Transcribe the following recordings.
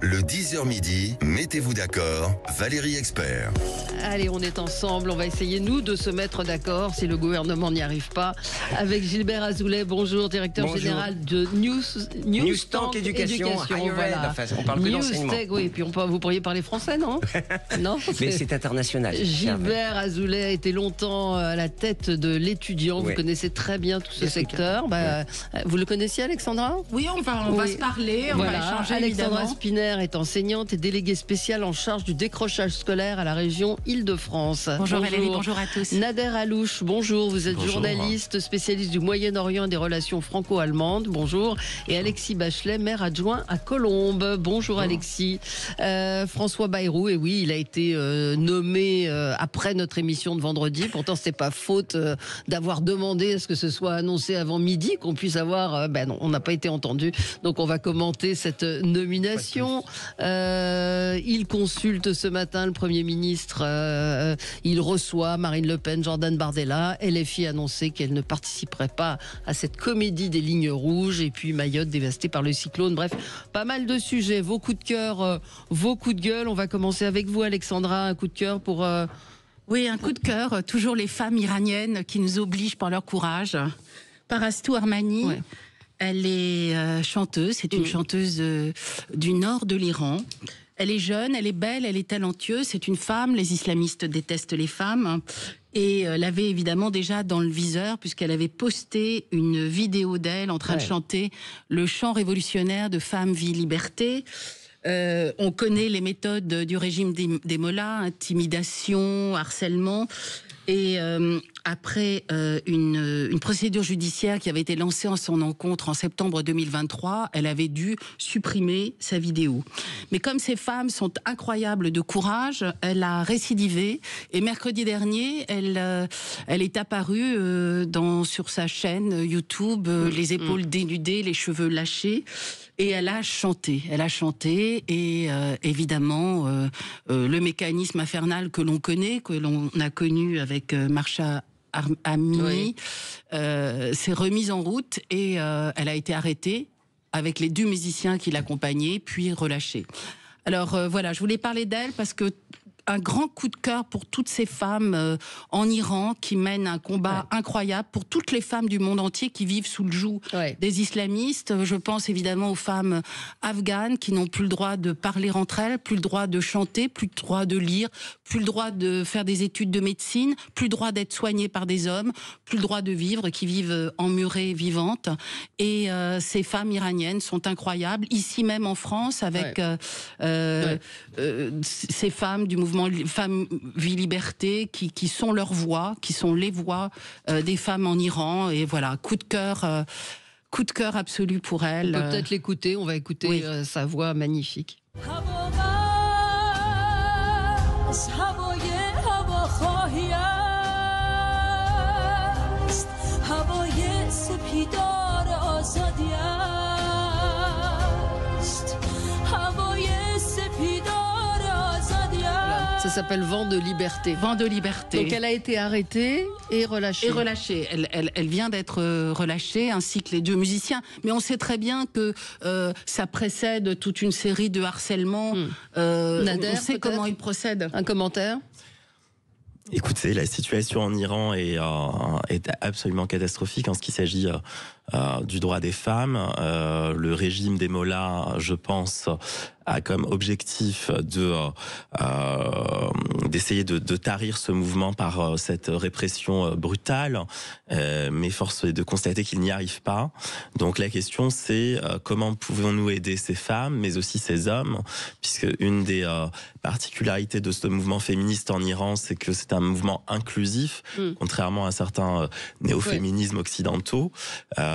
Le 10h midi, mettez-vous d'accord, Valérie Expert. Allez, on est ensemble, on va essayer nous de se mettre d'accord si le gouvernement n'y arrive pas. Avec Gilbert Azoulay, bonjour, directeur général de Newstank Éducation. Voilà. Enfin, on parle que d'enseignement. Oui, et puis vous pourriez parler français, non? Non, mais c'est international. Gilbert Azoulay a été longtemps à la tête de l'étudiant. Vous connaissez très bien tout ce secteur. Vous le connaissiez, Alexandra? Oui, on va se parler, on va échanger. Alexandra Spinner est enseignante et déléguée spéciale en charge du décrochage scolaire à la région Île-de-France. Bonjour Valérie, bonjour à tous. Nader Alouche, bonjour. Vous êtes journaliste, spécialiste du Moyen-Orient et des relations franco-allemandes. Bonjour. Et Alexis Bachelet, maire adjoint à Colombes. Bonjour Alexis. François Bayrou, et oui, il a été nommé après notre émission de vendredi. Pourtant, c'est pas faute d'avoir demandé à ce que ce soit annoncé avant midi, qu'on puisse avoir... non, on n'a pas été entendu. Donc, on va commenter cette nomination. Il consulte ce matin le Premier ministre. Il reçoit Marine Le Pen, Jordan Bardella. LFI a annoncé qu'elle ne participerait pas à cette comédie des lignes rouges. Et puis Mayotte dévastée par le cyclone. Bref, pas mal de sujets. Vos coups de cœur, vos coups de gueule. On va commencer avec vous, Alexandra. Un coup de cœur pour... Oui, un coup de cœur. Toujours les femmes iraniennes qui nous obligent par leur courage. Parastou Armani. Ouais. Elle est chanteuse, c'est une chanteuse du nord de l'Iran. Elle est jeune, elle est belle, elle est talentueuse, c'est une femme, les islamistes détestent les femmes. Et l'avait évidemment déjà dans le viseur, puisqu'elle avait posté une vidéo d'elle en train de chanter le chant révolutionnaire de Femme, Vie, Liberté. On connaît les méthodes du régime des mollahs, intimidation, harcèlement. Et après une procédure judiciaire qui avait été lancée en son encontre en septembre 2023, elle avait dû supprimer sa vidéo. Mais comme ces femmes sont incroyables de courage, elle a récidivé. Et mercredi dernier, elle est apparue sur sa chaîne YouTube, les épaules dénudées, les cheveux lâchés. Et elle a chanté et évidemment le mécanisme infernal que l'on connaît, que l'on a connu avec Mahsa Amini, s'est remise en route et elle a été arrêtée avec les 2 musiciens qui l'accompagnaient, puis relâchée. Alors voilà, je voulais parler d'elle parce que un grand coup de cœur pour toutes ces femmes en Iran qui mènent un combat incroyable, pour toutes les femmes du monde entier qui vivent sous le joug des islamistes. Je pense évidemment aux femmes afghanes qui n'ont plus le droit de parler entre elles, plus le droit de chanter, plus le droit de lire, plus le droit de faire des études de médecine, plus le droit d'être soignées par des hommes, plus le droit de vivre, qui vivent emmurées, vivantes. Et ces femmes iraniennes sont incroyables, ici même en France, avec ces femmes du mouvement Femmes, Vie, Liberté, qui sont leur voix, qui sont les voix des femmes en Iran. Et voilà, coup de cœur absolu pour elle. On peut peut-être l'écouter, on va écouter sa voix magnifique. Ça s'appelle Vent de liberté. Vent de liberté. Donc elle a été arrêtée et relâchée. Elle vient d'être relâchée, ainsi que les 2 musiciens. Mais on sait très bien que ça précède toute une série de harcèlements. Nader, on sait comment ils procèdent. Un commentaire ? Écoutez, la situation en Iran est absolument catastrophique en ce qui s'agit du droit des femmes. Le régime des mollahs, je pense, a comme objectif d'essayer de tarir ce mouvement par cette répression brutale, mais force est de constater qu'il n'y arrive pas. Donc la question c'est comment pouvons-nous aider ces femmes, mais aussi ces hommes, puisque une des particularités de ce mouvement féministe en Iran, c'est que c'est un mouvement inclusif, contrairement à certains néo-féminismes occidentaux.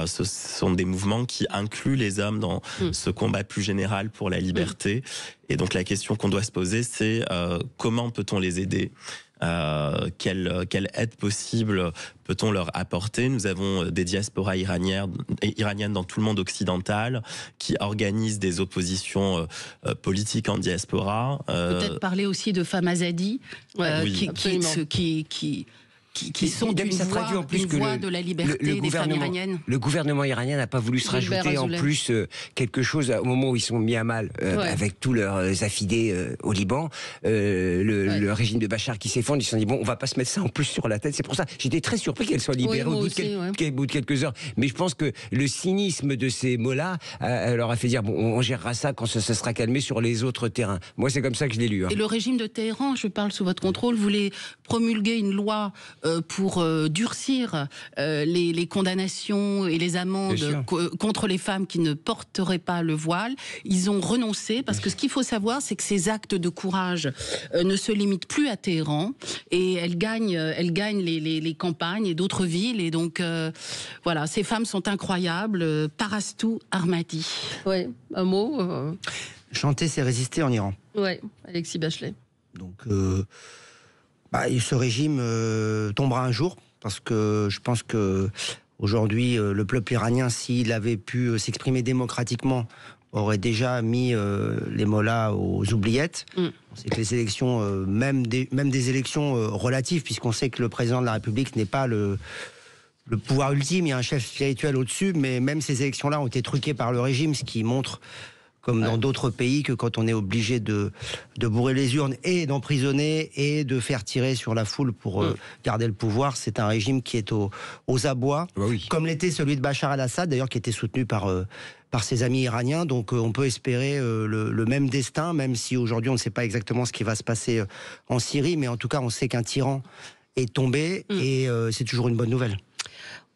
Ce sont des mouvements qui incluent les hommes dans ce combat plus général pour la liberté. Et donc la question qu'on doit se poser, c'est comment peut-on les aider ? Quelle aide possible peut-on leur apporter? Nous avons des diasporas iraniennes dans tout le monde occidental qui organisent des oppositions politiques en diaspora. Peut-être parler aussi de femmes azadi qui sont une voix de la liberté des femmes iraniennes. Le gouvernement iranien n'a pas voulu se rajouter en plus quelque chose au moment où ils sont mis à mal avec tous leurs affidés au Liban. Le régime de Bachar qui s'effondre, ils se sont dit bon, on va pas se mettre ça en plus sur la tête. C'est pour ça, j'étais très surpris qu'elle soit libérée au bout de quelques heures. Mais je pense que le cynisme de ces mots-là leur a fait dire bon, on gérera ça quand ça sera calmé sur les autres terrains. Moi, c'est comme ça que je l'ai lu. Et le régime de Téhéran, je parle sous votre contrôle, voulait promulguer une loi pour durcir les condamnations et les amendes contre les femmes qui ne porteraient pas le voile. Ils ont renoncé parce que ce qu'il faut savoir, c'est que ces actes de courage ne se limitent plus à Téhéran et elles gagnent les campagnes et d'autres villes. Et donc, voilà, ces femmes sont incroyables. Parastou Armadi. Oui, un mot Chanter, c'est résister en Iran. Oui, Alexis Bachelet. Donc, ce régime tombera un jour, parce que je pense que aujourd'hui, le peuple iranien, s'il avait pu s'exprimer démocratiquement, aurait déjà mis les mollahs aux oubliettes. On sait que les élections, même des élections relatives, puisqu'on sait que le président de la République n'est pas le pouvoir ultime, il y a un chef spirituel au-dessus, mais même ces élections-là ont été truquées par le régime, ce qui montre, comme dans d'autres pays, que quand on est obligé de bourrer les urnes et d'emprisonner et de faire tirer sur la foule pour garder le pouvoir, c'est un régime qui est aux abois, comme l'était celui de Bachar al-Assad, d'ailleurs, qui était soutenu par ses amis iraniens. Donc on peut espérer le même destin, même si aujourd'hui on ne sait pas exactement ce qui va se passer en Syrie, mais en tout cas on sait qu'un tyran est tombé et c'est toujours une bonne nouvelle.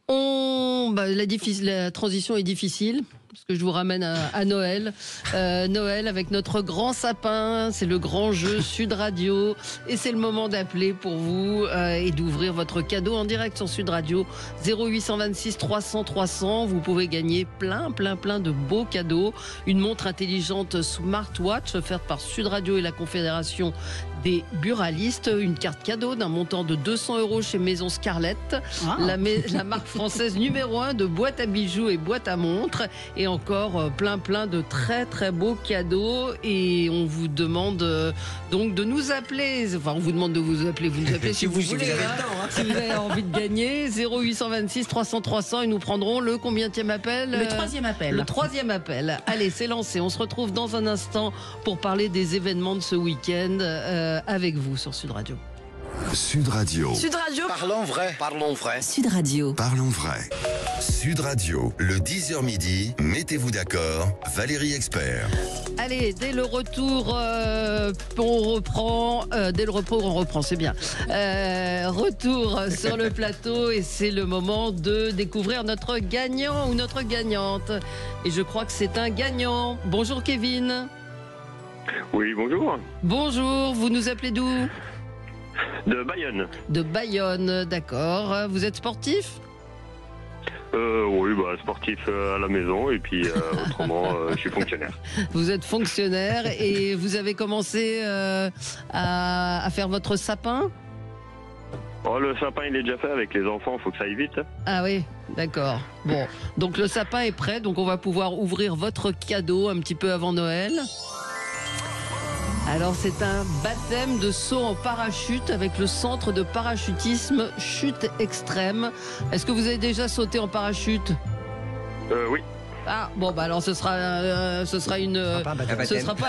La transition est difficile, parce que je vous ramène à Noël. Noël avec notre grand sapin, c'est le grand jeu Sud Radio. Et c'est le moment d'appeler pour vous et d'ouvrir votre cadeau en direct sur Sud Radio. 0826 300 300. Vous pouvez gagner plein de beaux cadeaux. Une montre intelligente smartwatch offerte par Sud Radio et la Confédération des buralistes. Une carte cadeau d'un montant de 200 € chez Maison Scarlett. La marque française numéro 1 de boîtes à bijoux et boîtes à montres. Et encore plein de très beaux cadeaux. Et on vous demande donc de nous appeler. Enfin, on vous demande de vous appeler. Vous nous appelez si vous voulez. Si vous avez envie de gagner. 0826 300 300. Et nous prendrons le combienième appel? Le troisième appel. Le troisième appel. Allez, c'est lancé. On se retrouve dans un instant pour parler des événements de ce week-end avec vous sur Sud Radio. Sud Radio. Sud Radio. Parlons vrai. Parlons vrai. Sud Radio. Parlons vrai. Sud Radio, le 10h midi, mettez-vous d'accord, Valérie Expert. Allez, dès le retour, on reprend. Dès le repos, on reprend, c'est bien. Retour sur le plateau et c'est le moment de découvrir notre gagnant ou notre gagnante. Et je crois que c'est un gagnant. Bonjour Kevin. Oui, bonjour. Bonjour, vous nous appelez d'où ? De Bayonne. De Bayonne, d'accord. Vous êtes sportif ? Oui, sportif à la maison et puis autrement, je suis fonctionnaire. Vous êtes fonctionnaire et vous avez commencé à faire votre sapin ? Oh, le sapin, il est déjà fait avec les enfants, il faut que ça aille vite. Ah oui, d'accord. Bon, donc le sapin est prêt, donc on va pouvoir ouvrir votre cadeau un petit peu avant Noël. Alors c'est un baptême de saut en parachute avec le centre de parachutisme Chute Extrême. Est-ce que vous avez déjà sauté en parachute ? Oui. Ah bon alors ce sera pas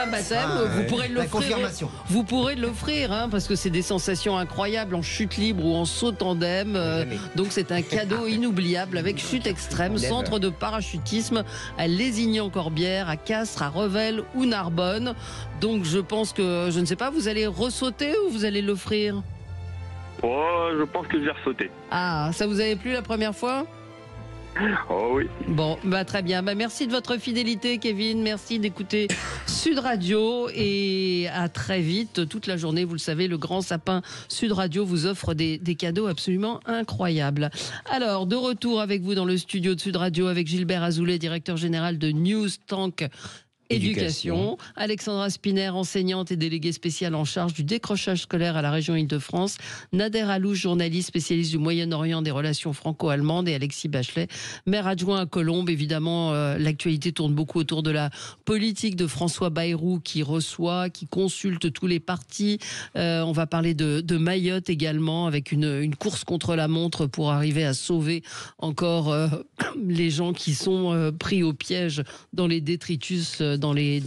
un baptême. Vous pourrez l'offrir. Vous pourrez l'offrir parce que c'est des sensations incroyables en chute libre ou en saut tandem. Donc c'est un cadeau inoubliable avec Chute Extrême, centre de parachutisme à Lézignan-Corbière, à Castres, à Revel ou Narbonne. Donc je pense que je ne sais pas, vous allez ressauter ou vous allez l'offrir ? Oh, je pense que je vais ressauter. Ah, ça vous avait plu la première fois ? Oh oui. Bon, très bien. Merci de votre fidélité, Kevin. Merci d'écouter Sud Radio et à très vite. Toute la journée, vous le savez, le grand sapin Sud Radio vous offre des cadeaux absolument incroyables. Alors, de retour avec vous dans le studio de Sud Radio avec Gilbert Azoulay, directeur général de News Tank Éducation. Alexandra Spiner, enseignante et déléguée spéciale en charge du décrochage scolaire à la région Île-de-France. Nader Alouche, journaliste spécialiste du Moyen-Orient, des relations franco-allemandes. Et Alexis Bachelet, maire adjoint à Colombes. Évidemment, l'actualité tourne beaucoup autour de la politique de François Bayrou qui reçoit, qui consulte tous les partis. On va parler de Mayotte également, avec une course contre la montre pour arriver à sauver encore les gens qui sont pris au piège dans les détritus, dans les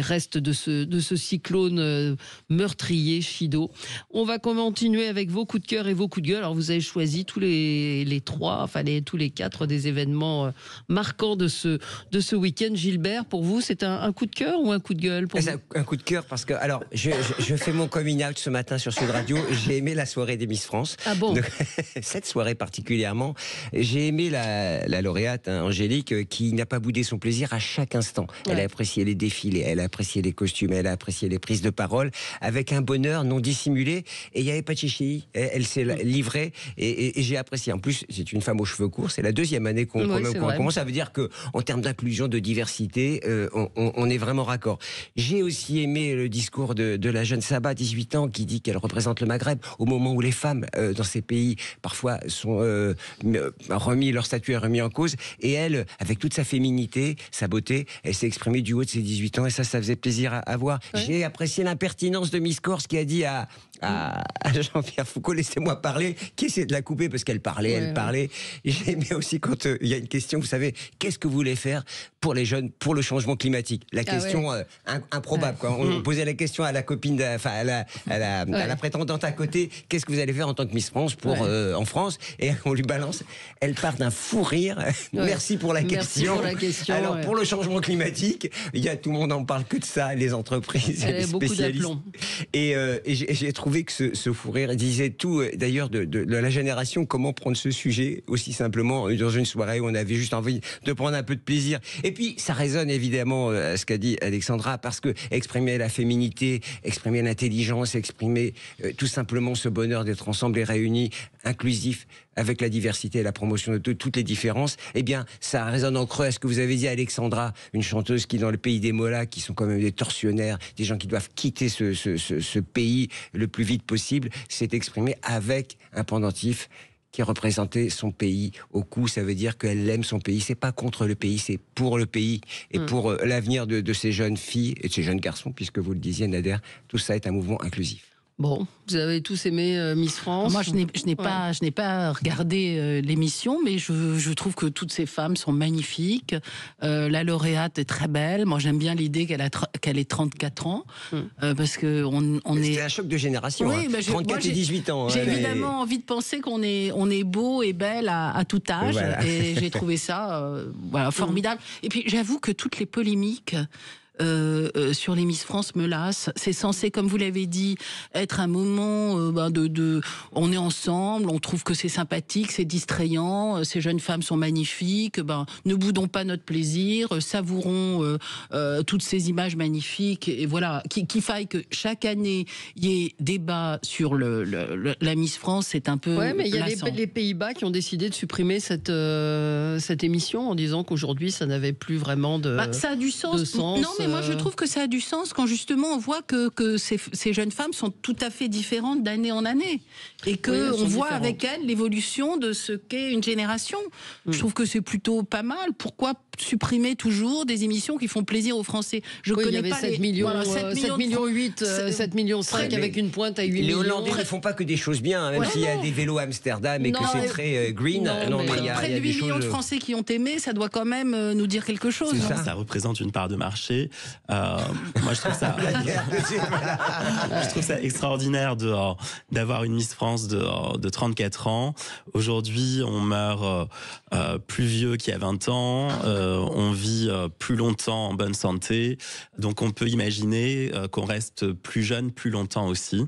restes de ce cyclone meurtrier Chido. On va continuer avec vos coups de cœur et vos coups de gueule. Alors vous avez choisi tous les trois, enfin tous les quatre des événements marquants de ce week-end. Gilbert, pour vous, c'est un coup de cœur ou un coup de gueule pour vous ? Un coup de cœur parce que, alors, je fais mon coming out ce matin sur Sud Radio. J'ai aimé la soirée des Miss France. Ah bon ? Donc, cette soirée particulièrement. J'ai aimé la lauréate, Angélique, qui n'a pas boudé son plaisir à chaque instant. Ouais. Elle a apprécié les défilés, elle a apprécié les costumes, elle a apprécié les prises de parole avec un bonheur non dissimulé. Et il n'y avait pas de chichi. Elle s'est livrée et j'ai apprécié. En plus, c'est une femme aux cheveux courts. C'est la deuxième année qu'on commence. Ça veut dire qu'en termes d'inclusion, de diversité, on est vraiment raccord. J'ai aussi aimé le discours de la jeune Saba, 18 ans, qui dit qu'elle représente le Maghreb au moment où les femmes dans ces pays parfois sont leur statut est remis en cause. Et elle, avec toute sa féminité, sa beauté, elle s'est exprimée du haut de ses 18 ans et ça faisait plaisir à voir. Ouais. J'ai apprécié l'impertinence de Miss Corse qui a dit à Jean-Pierre Foucault, laissez-moi parler, qui essaie de la couper parce qu'elle parlait, parlait. Et j'ai aimé aussi quand il y a une question, vous savez, qu'est-ce que vous voulez faire pour les jeunes, pour le changement climatique? La question improbable. Quoi. On posait la question à la copine, à la prétendante à côté, qu'est-ce que vous allez faire en tant que Miss France en France? Et on lui balance, elle part d'un fou rire. Merci pour la question. Alors pour le changement climatique, tout le monde en parle que de ça, les entreprises, les spécialistes. Et j'ai trouvé que ce fou rire disait tout, d'ailleurs, de la génération, comment prendre ce sujet aussi simplement dans une soirée où on avait juste envie de prendre un peu de plaisir. Et puis, ça résonne évidemment à ce qu'a dit Alexandra, parce que exprimer la féminité, exprimer l'intelligence, exprimer tout simplement ce bonheur d'être ensemble et réunis, inclusif, avec la diversité et la promotion de toutes les différences, eh bien, ça résonne en creux à ce que vous avez dit, Alexandra, une chanteuse qui, dans le pays des Mollahs, qui sont quand même des tortionnaires, des gens qui doivent quitter ce pays le plus vite possible, s'est exprimée avec un pendentif qui représentait son pays au cou. Ça veut dire qu'elle aime son pays. C'est pas contre le pays, c'est pour le pays et pour l'avenir de ces jeunes filles et de ces jeunes garçons, puisque vous le disiez, Nader, tout ça est un mouvement inclusif. Bon, vous avez tous aimé Miss France. Moi, je n'ai pas regardé l'émission, mais je trouve que toutes ces femmes sont magnifiques. La lauréate est très belle. Moi, j'aime bien l'idée qu'elle ait 34 ans, parce que c'est un choc de génération. Oui, 34 et 18 ans. J'ai évidemment envie de penser qu'on est beau et belle à tout âge, et j'ai trouvé ça formidable. Et puis, j'avoue que toutes les polémiques sur les Miss France me lasse. C'est censé, comme vous l'avez dit, être un moment on est ensemble, on trouve que c'est sympathique, c'est distrayant, ces jeunes femmes sont magnifiques, ne boudons pas notre plaisir, savourons toutes ces images magnifiques, et voilà, qu'il faille que chaque année il y ait débat sur la Miss France, c'est un peu mais il y a les Pays-Bas qui ont décidé de supprimer cette émission en disant qu'aujourd'hui ça n'avait plus vraiment ça a du sens. Non, mais moi je trouve que ça a du sens quand justement on voit que ces jeunes femmes sont tout à fait différentes d'année en année et que on voit avec elles l'évolution de ce qu'est une génération. Je trouve que c'est plutôt pas mal. Pourquoi supprimer toujours des émissions qui font plaisir aux Français? Je connais pas 7 millions, 7 millions 8, 7 millions 5 avec une pointe à 8 millions. Les Hollandais ne font pas que des choses bien, même s'il y a des vélos à Amsterdam et que c'est très green. Près de 8 millions de Français qui ont aimé, ça doit quand même nous dire quelque chose. Ça représente une part de marché. Moi, je trouve ça extraordinaire d'avoir une Miss France de 34 ans. Aujourd'hui, on meurt plus vieux qu'il y a 20 ans. On vit plus longtemps en bonne santé. Donc, on peut imaginer qu'on reste plus jeune plus longtemps aussi.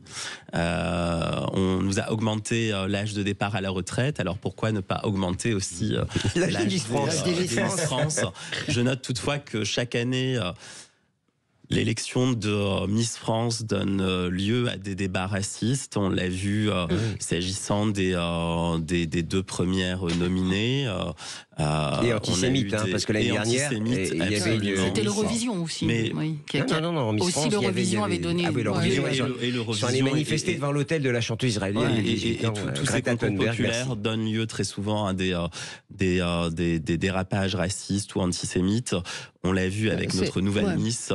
On nous a augmenté l'âge de départ à la retraite. Alors, pourquoi ne pas augmenter aussi l'âge des Miss France? Je note toutefois que chaque année, l'élection de Miss France donne lieu à des débats racistes. On l'a vu s'agissant des deux premières nominées. Et antisémite, parce que l'année dernière, il y avait une... C'était l'Eurovision aussi. Mais... Oui, non, Miss aussi France, l'Eurovision avait donné... Ah oui, l'Eurovision, ils sont allés manifester devant l'hôtel de la chanteuse israélienne. Et tous ces concours populaires donnent lieu très souvent à des dérapages racistes ou antisémites. On l'a vu avec notre nouvelle Miss.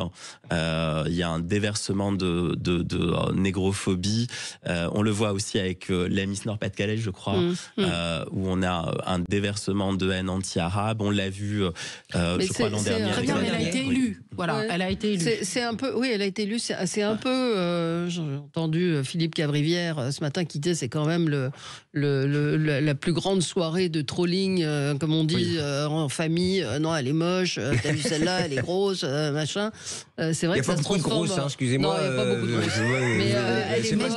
Il y a un déversement de négrophobie. On le voit aussi avec la Miss Nord-Pas-de-Calais, je crois, où on a un déversement de haine anti-arabe. On l'a vu, je crois, l'an dernier. Très bien, elle a été élue. Voilà, elle a été élue. C'est un peu, oui, elle a été élue. C'est un peu. J'ai entendu Philippe Cavrivière ce matin qui disait c'est quand même la plus grande soirée de trolling, comme on dit, en famille. Non, elle est moche. T'as vu celle-là, elle est grosse, machin. C'est vrai que ça se transforme. Il y a pas beaucoup de grosses, excusez-moi. Non, il n'y a pas beaucoup de grosses. Mais elle est moche.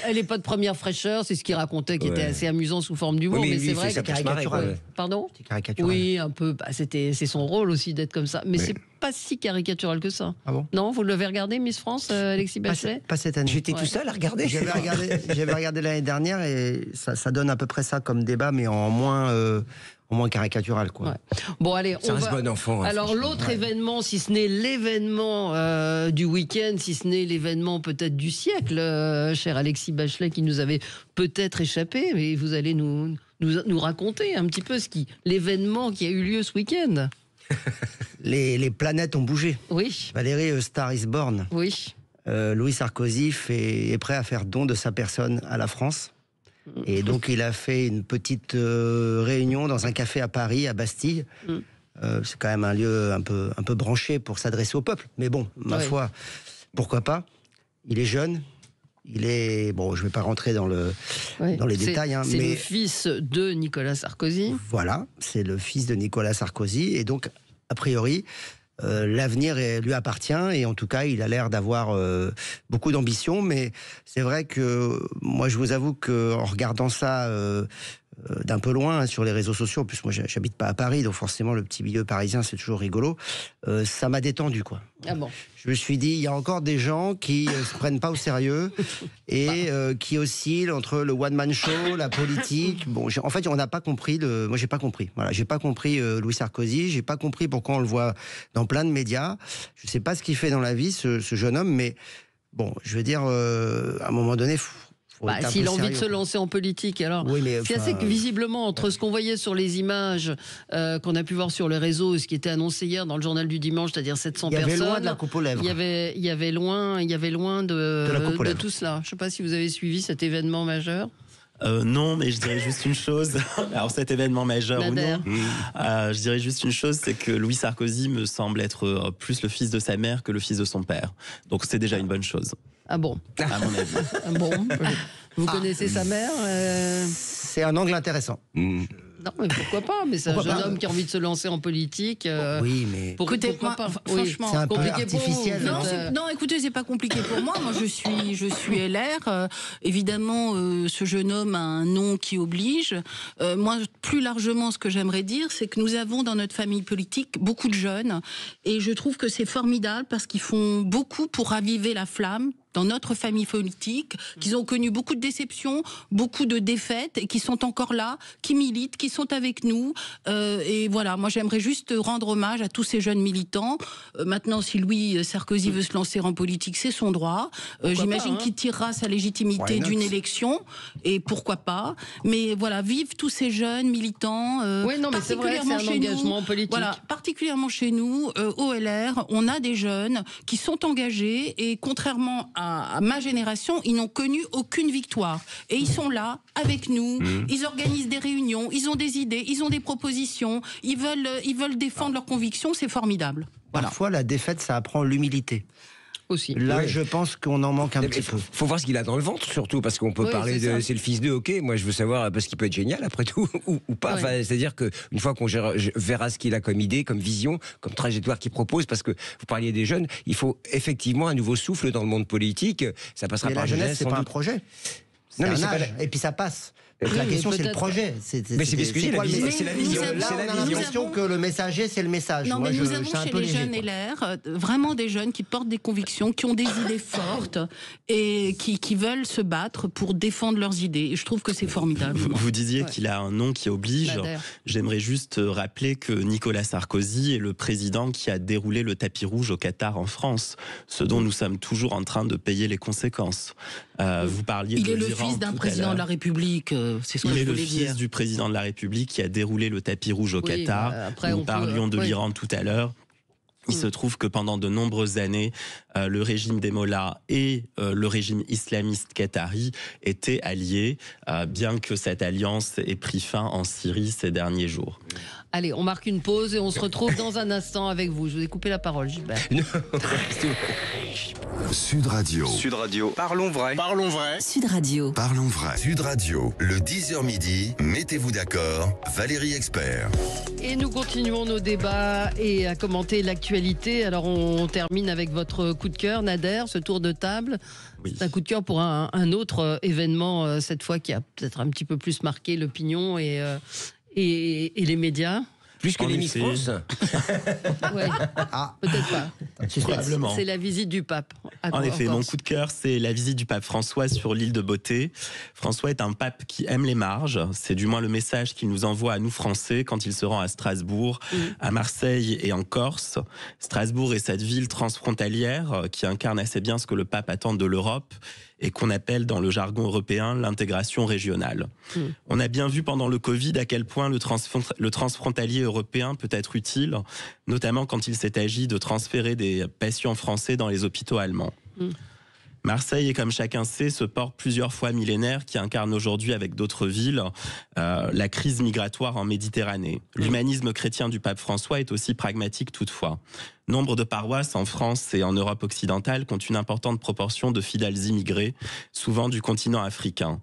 Elle n'est pas de première fraîcheur. C'est ce qu'il racontait, qui était assez amusant sous forme d'humour. Oui, mais c'est vrai que caricatural. Pardon ? C'est caricatural. Oui, un peu. C'est son rôle aussi d'être comme ça. Mais c'est pas si caricatural que ça. Ah bon ? Non, vous l'avez regardé, Miss France, Alexis Bachelet ? Pas cette année. J'étais tout seul à regarder. J'avais regardé l'année dernière et ça donne à peu près ça comme débat, mais en moins caricatural, quoi. Ouais. Bon, allez, ça reste bon enfant. Alors, l'autre événement, si ce n'est l'événement du week-end, si ce n'est l'événement peut-être du siècle, cher Alexis Bachelet, qui nous avait peut-être échappé, mais vous allez nous raconter un petit peu l'événement qui a eu lieu ce week-end. Les planètes ont bougé. Oui. Valérie, Star is Born. Oui. Louis Sarkozy est prêt à faire don de sa personne à la France. Et donc, il a fait une petite réunion dans un café à Paris, à Bastille. C'est quand même un lieu un peu branché pour s'adresser au peuple. Mais bon, ma foi, pourquoi pas ? Il est jeune. Bon, je ne vais pas rentrer dans les détails. C'est le fils de Nicolas Sarkozy. Voilà, c'est le fils de Nicolas Sarkozy. Et donc, a priori, l'avenir lui appartient. Et en tout cas, il a l'air d'avoir beaucoup d'ambition. Mais c'est vrai que moi, je vous avoue qu'en regardant ça d'un peu loin sur les réseaux sociaux, en plus moi j'habite pas à Paris, donc forcément le petit milieu parisien c'est toujours rigolo, ça m'a détendu, quoi. Ah bon. Je me suis dit, il y a encore des gens qui se prennent pas au sérieux et qui oscillent entre le one-man show, la politique. Bon, en fait, on n'a pas compris. Moi, j'ai pas compris. Voilà, j'ai pas compris Louis Sarkozy. J'ai pas compris pourquoi on le voit dans plein de médias. Je sais pas ce qu'il fait dans la vie, ce jeune homme, mais bon, je veux dire, à un moment donné. S'il a envie de se lancer en politique, alors. Oui, mais c'est assez que visiblement, entre ce qu'on voyait sur les images qu'on a pu voir sur les réseaux et ce qui était annoncé hier dans le journal du dimanche, c'est-à-dire 700 personnes. Il y avait loin de la coupe aux lèvres. Il y avait loin de tout cela. Je ne sais pas si vous avez suivi cet événement majeur. Non, mais je dirais juste une chose. Alors cet événement majeur ou non, je dirais juste une chose, c'est que Louis Sarkozy me semble être plus le fils de sa mère que le fils de son père. Donc c'est déjà une bonne chose. Ah bon ? À mon avis. Bon. Vous connaissez sa mère C'est un angle intéressant. Non, mais pourquoi pas ? Mais c'est un jeune homme qui a envie de se lancer en politique. Oui, mais pourquoi pas ? Franchement, c'est un peu artificiel. Non, écoutez, c'est pas compliqué pour moi. Moi, je suis LR. Évidemment, ce jeune homme a un nom qui oblige. Moi, plus largement, ce que j'aimerais dire, c'est que nous avons dans notre famille politique beaucoup de jeunes, et je trouve que c'est formidable parce qu'ils font beaucoup pour raviver la flamme dans notre famille politique, qu'ils ont connu beaucoup de déceptions, beaucoup de défaites, et qui sont encore là, qui militent, qui sont avec nous. Et voilà, moi j'aimerais juste rendre hommage à tous ces jeunes militants. Maintenant, si Louis Sarkozy veut se lancer en politique, c'est son droit. J'imagine qu'il tirera sa légitimité d'une élection, et pourquoi pas. Mais voilà, vive tous ces jeunes militants. Oui, non, mais c'est vrai, c'est un engagement politique. Voilà, particulièrement chez nous, au LR, on a des jeunes qui sont engagés, et contrairement à ma génération, ils n'ont connu aucune victoire. Et ils sont là, avec nous, ils organisent des réunions, ils ont des idées, ils ont des propositions, ils veulent défendre leurs convictions, c'est formidable. Voilà. Parfois, la défaite, ça apprend l'humilité. Aussi. Là, je pense qu'on en manque un petit peu. Faut voir ce qu'il a dans le ventre, surtout, parce qu'on peut parler de c'est le fils d'eux, ok. Moi, je veux savoir parce qu'il peut être génial après tout ou pas. Enfin, c'est-à-dire que une fois qu'on verra ce qu'il a comme idée, comme vision, comme trajectoire qu'il propose, parce que vous parliez des jeunes, il faut effectivement un nouveau souffle dans le monde politique. Ça passera par la jeunesse, c'est pas un projet. C'est un âge, et puis ça passe. La question, c'est le projet. Mais c'est ce que j'ai dit, c'est la vision. Là, on a l'impression que le messager, c'est le message. Non, mais nous avons chez les jeunes LR vraiment des jeunes qui portent des convictions, qui ont des idées fortes et qui veulent se battre pour défendre leurs idées. Et je trouve que c'est formidable. Vous disiez qu'il a un nom qui oblige. J'aimerais juste rappeler que Nicolas Sarkozy est le président qui a déroulé le tapis rouge au Qatar en France, ce dont nous sommes toujours en train de payer les conséquences. Vous parliez de l'Iran. Il est le fils d'un président de la République. C'est ce que je voulais dire. Il est le fils du président de la République qui a déroulé le tapis rouge au Qatar. Nous parlions de l'Iran tout à l'heure. Il se trouve que pendant de nombreuses années, le régime des Mollahs et le régime islamiste qatari étaient alliés, bien que cette alliance ait pris fin en Syrie ces derniers jours. Allez, on marque une pause et on se retrouve dans un instant avec vous. Je vous ai coupé la parole, Gilbert. Sud Radio. Sud Radio. Parlons vrai. Parlons vrai. Sud Radio. Parlons vrai. Sud Radio. Le 10h midi. Mettez-vous d'accord. Valérie Expert. Et nous continuons nos débats et à commenter l'actualité. Alors on termine avec votre coup de cœur, Nader, ce tour de table. Oui. C'est un coup de cœur pour un autre événement, cette fois, qui a peut-être un petit peu plus marqué l'opinion et les médias. Plus que les Miss France. Ouais. Peut-être pas. Probablement. C'est la visite du pape. En effet, mon coup de cœur, c'est la visite du pape François sur l'île de Beauté. François est un pape qui aime les marges. C'est du moins le message qu'il nous envoie à nous Français quand il se rend à Strasbourg, à Marseille et en Corse. Strasbourg est cette ville transfrontalière qui incarne assez bien ce que le pape attend de l'Europe et qu'on appelle dans le jargon européen l'intégration régionale. On a bien vu pendant le Covid à quel point le transfrontalier européen peut être utile, notamment quand il s'est agi de transférer des patients français dans les hôpitaux allemands. Marseille est, comme chacun sait, ce port plusieurs fois millénaire qui incarne aujourd'hui avec d'autres villes la crise migratoire en Méditerranée. L'humanisme chrétien du pape François est aussi pragmatique toutefois. Nombre de paroisses en France et en Europe occidentale comptent une importante proportion de fidèles immigrés, souvent du continent africain.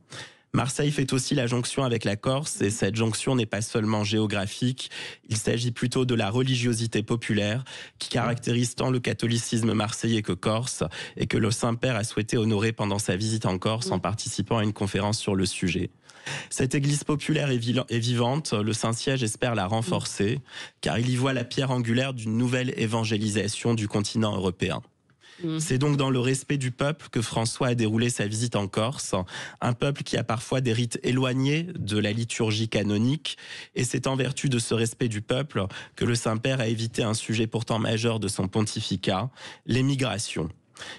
Marseille fait aussi la jonction avec la Corse et cette jonction n'est pas seulement géographique, il s'agit plutôt de la religiosité populaire qui caractérise tant le catholicisme marseillais que corse et que le Saint-Père a souhaité honorer pendant sa visite en Corse en participant à une conférence sur le sujet. Cette église populaire est vivante, le Saint-Siège espère la renforcer car il y voit la pierre angulaire d'une nouvelle évangélisation du continent européen. C'est donc dans le respect du peuple que François a déroulé sa visite en Corse, un peuple qui a parfois des rites éloignés de la liturgie canonique, et c'est en vertu de ce respect du peuple que le Saint-Père a évité un sujet pourtant majeur de son pontificat, l'émigration.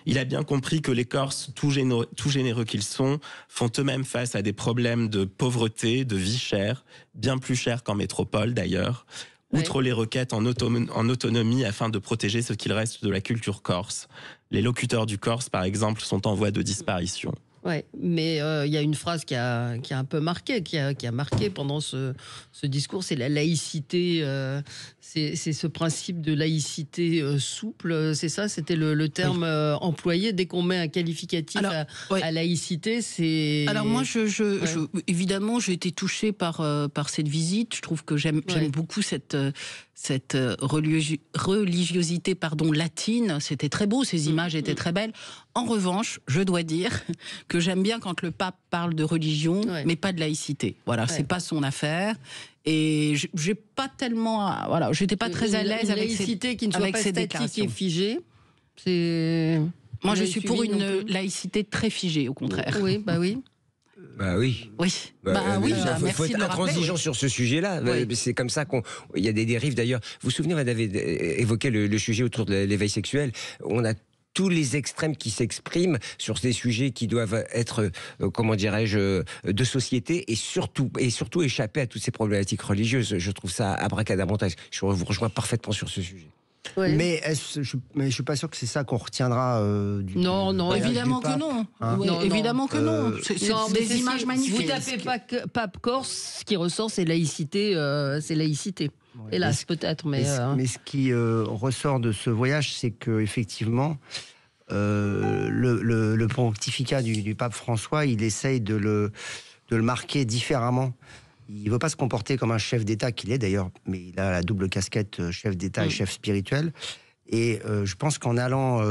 Il a bien compris que les Corses, tout généreux qu'ils sont, font eux-mêmes face à des problèmes de pauvreté, de vie chère, bien plus chère qu'en métropole d'ailleurs, outre les requêtes en autonomie afin de protéger ce qu'il reste de la culture corse. Les locuteurs du corse, par exemple, sont en voie de disparition. Oui, mais il y a une phrase qui a un peu marqué, qui a marqué pendant ce discours, c'est la laïcité, c'est ce principe de laïcité souple, c'est ça, c'était le terme employé. Dès qu'on met un qualificatif à laïcité, c'est... Alors moi, évidemment, j'ai été touchée par cette visite. Je trouve que j'aime beaucoup cette religiosité latine. C'était très beau, ces images étaient très belles. En revanche, je dois dire que j'aime bien quand le pape parle de religion, mais pas de laïcité. Voilà, c'est pas son affaire. Et j'ai pas tellement, j'étais pas très à l'aise avec cette laïcité qui ne soit pas statique et figée. Moi, je suis pour une laïcité très figée, au contraire. Oui, bah oui. Bah oui. Oui. Il faut être intransigeant sur ce sujet-là. C'est comme ça il y a des dérives d'ailleurs. Vous vous souvenez, on avait évoqué le sujet autour de l'éveil sexuel. On a tous les extrêmes qui s'expriment sur des sujets qui doivent être, comment dirais-je, de société et surtout échapper à toutes ces problématiques religieuses. Je trouve ça abracadabrantesque. Je vous rejoins parfaitement sur ce sujet. Oui. Mais je suis pas sûr que c'est ça qu'on retiendra du. Non, évidemment que non. Évidemment que non. C'est des images magnifiques. Vous tapez pape corse, ce qui ressort, c'est laïcité. Hélas, peut-être, mais ce qui ressort de ce voyage, c'est que effectivement, le pontificat du pape François, il essaye de le marquer différemment. Il ne veut pas se comporter comme un chef d'État qu'il est d'ailleurs, mais il a la double casquette chef d'État et chef spirituel. Et je pense qu'en allant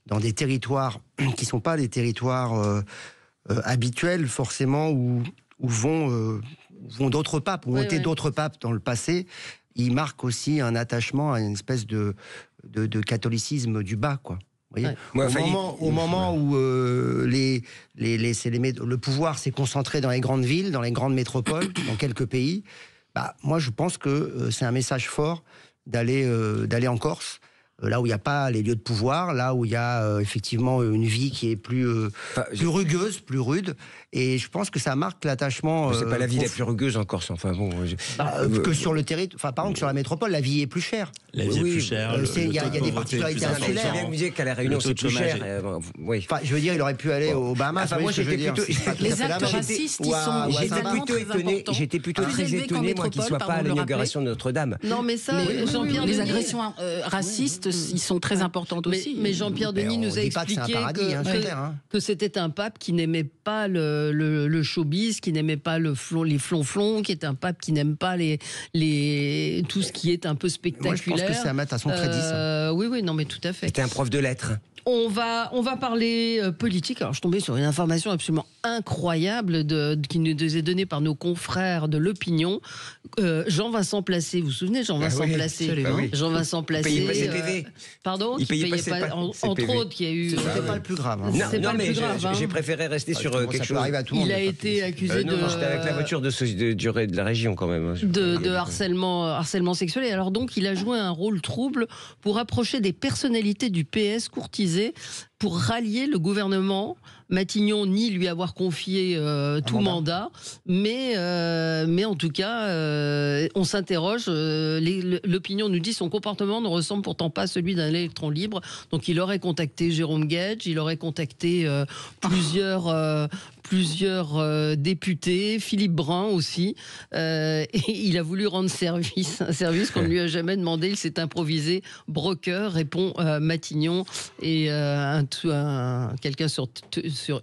dans des territoires qui ne sont pas des territoires habituel forcément où vont d'autres papes, où ont été d'autres papes dans le passé. Il marque aussi un attachement à une espèce de catholicisme du bas, quoi. Vous voyez, au moment où le pouvoir s'est concentré dans les grandes villes, dans les grandes métropoles, dans quelques pays, moi je pense que c'est un message fort d'aller en Corse, là où il n'y a pas les lieux de pouvoir, là où il y a effectivement une vie qui est plus rugueuse, plus rude. Et je pense que ça marque l'attachement. C'est pas la vie la plus rugueuse en Corse, enfin bon. Que sur le territoire, enfin par exemple sur la métropole, la vie est plus chère. La vie est plus chère. Il y a des particularités insulaires. C'est bien que vous disiez qu'à la Réunion c'est plus cher. Oui. Enfin, je veux dire, il aurait pu aller aux Bahamas. Enfin, moi j'étais plutôt. Les actes racistes, ils sont également très importants. J'étais plutôt très étonné, moi, qu'il ne soit pas à l'inauguration de Notre-Dame. Non, mais ça, Jean-Pierre les Denis. agressions racistes, ils sont très importantes aussi. Mais Jean-Pierre Denis nous a expliqué que c'était un pape qui n'aimait pas le showbiz, qui n'aimait pas les flonflons, qui est un pape qui n'aime pas tout ce qui est un peu spectaculaire. Moi, je pense que c'est à mettre à son crédit, ça. Oui, non, mais tout à fait. C'était un prof de lettres. On va parler politique. Alors, je tombais sur une information absolument incroyable qui nous est donnée par nos confrères de l'Opinion. Jean-Vincent Placé, vous vous souvenez, Jean-Vincent Placé, Jean-Vincent Placé. Il payait pas ses PV. Pardon, il payait pas entre autres, qui a eu. C'était pas le plus grave. Non, mais j'ai préféré rester sur quelque chose. Il a été accusé de. J'étais avec la voiture de la région quand même. De harcèlement sexuel. Et alors donc, il a joué un rôle trouble pour approcher des personnalités du PS courtisées pour rallier le gouvernement. Matignon nie lui avoir confié tout mandat, mais en tout cas, on s'interroge. L'Opinion nous dit son comportement ne ressemble pourtant pas à celui d'un électron libre. Donc il aurait contacté Jérôme Guedj, il aurait contacté plusieurs députés, Philippe Brun aussi, et il a voulu rendre un service qu'on ne lui a jamais demandé. Il s'est improvisé broker, répond Matignon, et quelqu'un sur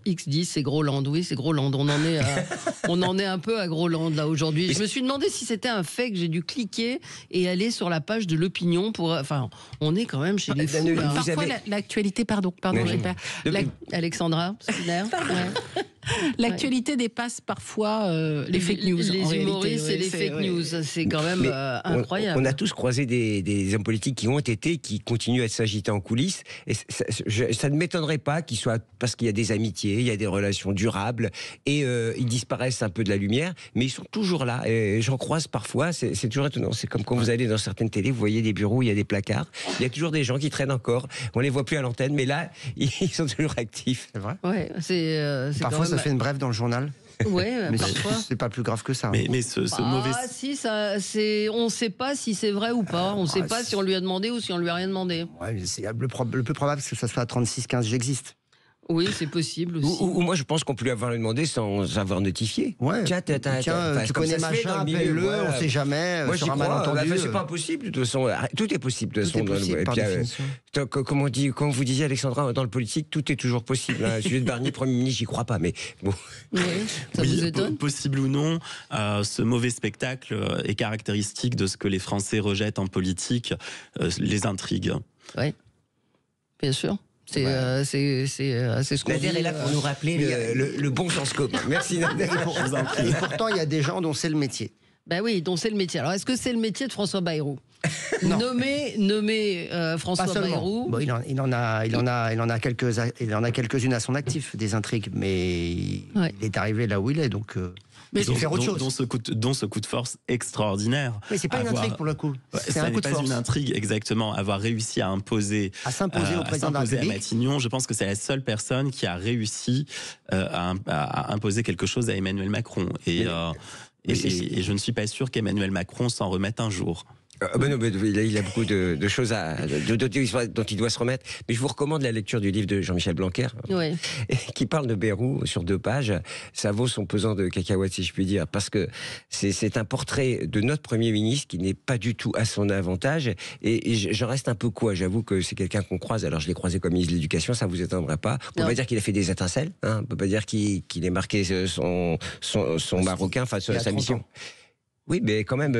X dit c'est Groland. Oui, c'est Groland. On en est un peu à Groland là aujourd'hui. Je me suis demandé si c'était un fait, que j'ai dû cliquer et aller sur la page de l'Opinion pour. Enfin, on est quand même chez les fous. Parfois, l'actualité, pardon, Alexandra Spinner. L'actualité dépasse parfois les fake news. Les humoristes et les fake news, c'est quand même incroyable. On a tous croisé des hommes politiques qui ont été, qui continuent à s'agiter en coulisses. Et ça ne m'étonnerait pas qu'ils soient, parce qu'il y a des amitiés, il y a des relations durables, et ils disparaissent un peu de la lumière, mais ils sont toujours là. Et j'en croise parfois, c'est toujours étonnant. C'est comme quand vous allez dans certaines télés, vous voyez des bureaux, il y a des placards, il y a toujours des gens qui traînent encore. On les voit plus à l'antenne, mais là, ils sont toujours actifs. C'est vrai. Ouais, parfois, ça fait une brève dans le journal. Ouais, mais parfois. C'est pas plus grave que ça. Mais ce mauvais. Si, on ne sait pas si c'est vrai ou pas. On ne sait pas si on lui a demandé ou si on lui a rien demandé. Ouais, le plus probable, c'est que ça soit à 36-15, j'existe. Oui, c'est possible aussi. Ou moi, je pense qu'on peut lui avoir demandé sans avoir notifié. Ouais. Tiens, tu connais machin, appelle-le, on ne sait jamais. Moi, j'y crois. C'est pas impossible, de toute façon. Tout est possible, de toute façon. Par définition. Comme vous disiez, Alexandra, dans le politique, tout est toujours possible. Juliette Barnier, Premier ministre, j'y crois pas, mais bon. Oui, ça vous étonne ? Possible ou non, ce mauvais spectacle est caractéristique de ce que les Français rejettent en politique, les intrigues. Oui, bien sûr. C'est ce qu'on dit. Nader est là pour nous rappeler le bon sens commun. Merci Nader. Et pourtant, il y a des gens dont c'est le métier. Ben oui, dont c'est le métier. Alors, est-ce que c'est le métier de François Bayrou ? Nommé François Bayrou. Bon, il en a quelques-unes à son actif, des intrigues, mais il est arrivé là où il est, donc. Mais il faut faire autre chose. Dont ce coup de force extraordinaire. Mais c'est pas une intrigue pour le coup. C'est un coup de force. Une intrigue, exactement. Avoir réussi à s'imposer au président de la République. À Matignon, je pense que c'est la seule personne qui a réussi à imposer quelque chose à Emmanuel Macron. Et je ne suis pas sûr qu'Emmanuel Macron s'en remette un jour. Il a beaucoup de choses dont il doit se remettre. Mais je vous recommande la lecture du livre de Jean-Michel Blanquer, qui parle de Bayrou sur 2 pages. Ça vaut son pesant de cacahuètes, si je puis dire, parce que c'est un portrait de notre Premier ministre qui n'est pas du tout à son avantage. Et j'en reste un peu quoi. J'avoue que c'est quelqu'un qu'on croise. Alors je l'ai croisé comme ministre de l'Éducation, ça vous étonnerait pas. On peut pas dire qu'il a fait des étincelles. On peut pas dire qu'il ait marqué son marocain, enfin sa mission. Oui, mais quand même,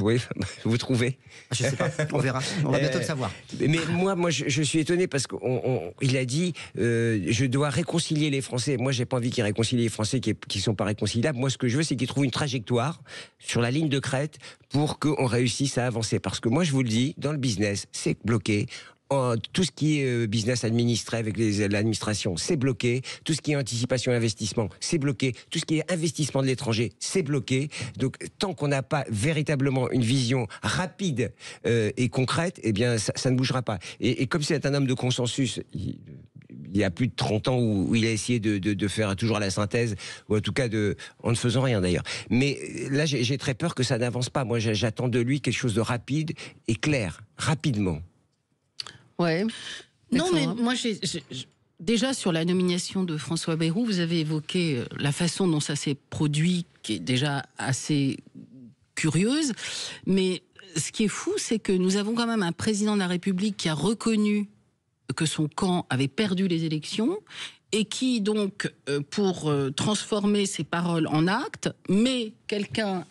oui, vous trouvez? Je sais pas, on verra. On va bientôt le savoir. Mais moi, je suis étonné parce qu'il a dit, je dois réconcilier les Français. Moi, j'ai pas envie qu'il réconcilie les Français qui sont pas réconciliables. Moi, ce que je veux, c'est qu'il trouve une trajectoire sur la ligne de crête pour qu'on réussisse à avancer. Parce que moi, je vous le dis, dans le business, c'est bloqué. Tout ce qui est business administré avec l'administration, c'est bloqué. Tout ce qui est anticipation et investissement, c'est bloqué. Tout ce qui est investissement de l'étranger, c'est bloqué. Donc, tant qu'on n'a pas véritablement une vision rapide et concrète, eh bien, ça ne bougera pas. Et comme c'est un homme de consensus, il y a plus de 30 ans où il a essayé de faire toujours la synthèse, ou en tout cas en ne faisant rien d'ailleurs. Mais là, j'ai très peur que ça n'avance pas. Moi, j'attends de lui quelque chose de rapide et clair, rapidement. Ouais. Non, mais moi, déjà sur la nomination de François Bayrou, vous avez évoqué la façon dont ça s'est produit, qui est déjà assez curieuse. Mais ce qui est fou, c'est que nous avons quand même un président de la République qui a reconnu que son camp avait perdu les élections et qui, donc, pour transformer ses paroles en actes, met quelqu'un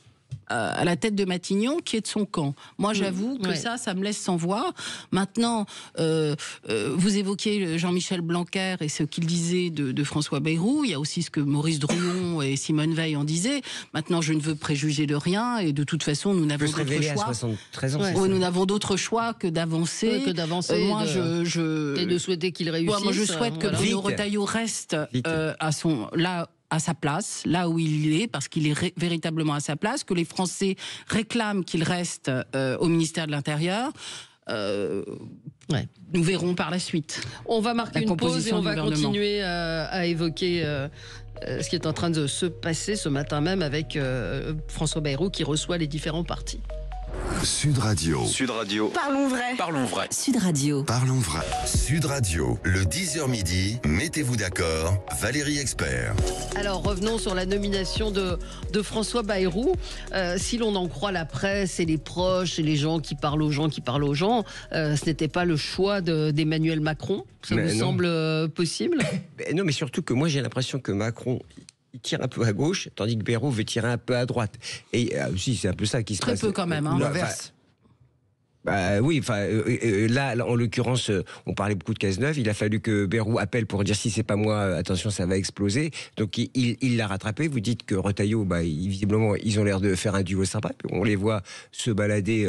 à la tête de Matignon qui est de son camp. Moi, j'avoue que ça me laisse sans voix. Maintenant, vous évoquiez Jean-Michel Blanquer et ce qu'il disait de François Bayrou. Il y a aussi ce que Maurice Drouon et Simone Veil en disaient. Maintenant, je ne veux préjuger de rien et de toute façon, nous n'avons d'autre choix. À 73 ans, nous n'avons d'autre choix que d'avancer. Et de souhaiter qu'il réussisse. Moi, je souhaite que Bruno Retailleau reste à sa place, là où il est, parce qu'il est véritablement à sa place, que les Français réclament qu'il reste au ministère de l'Intérieur. Nous verrons par la suite. On va marquer une pause et on va continuer à évoquer ce qui est en train de se passer ce matin même avec François Bayrou qui reçoit les différents partis. Sud Radio. Parlons vrai. Sud Radio. Parlons vrai. Sud Radio, le 10h midi, mettez-vous d'accord, Valérie Expert. Alors revenons sur la nomination de François Bayrou. Si l'on en croit la presse et les proches et les gens qui parlent aux gens, ce n'était pas le choix d'Emmanuel Macron. Ça vous semble possible? Non, mais surtout que moi j'ai l'impression que Macron... il tire un peu à gauche, tandis que Bayrou veut tirer un peu à droite. Et aussi, c'est un peu ça qui se passe. Très peu quand même, l'inverse. Oui, là, en l'occurrence, on parlait beaucoup de Cazeneuve. Il a fallu que Bayrou appelle pour dire si c'est pas moi, attention, ça va exploser. Donc il l'a rattrapé. Vous dites que Retailleau, visiblement, ils ont l'air de faire un duo sympa. On les voit se balader.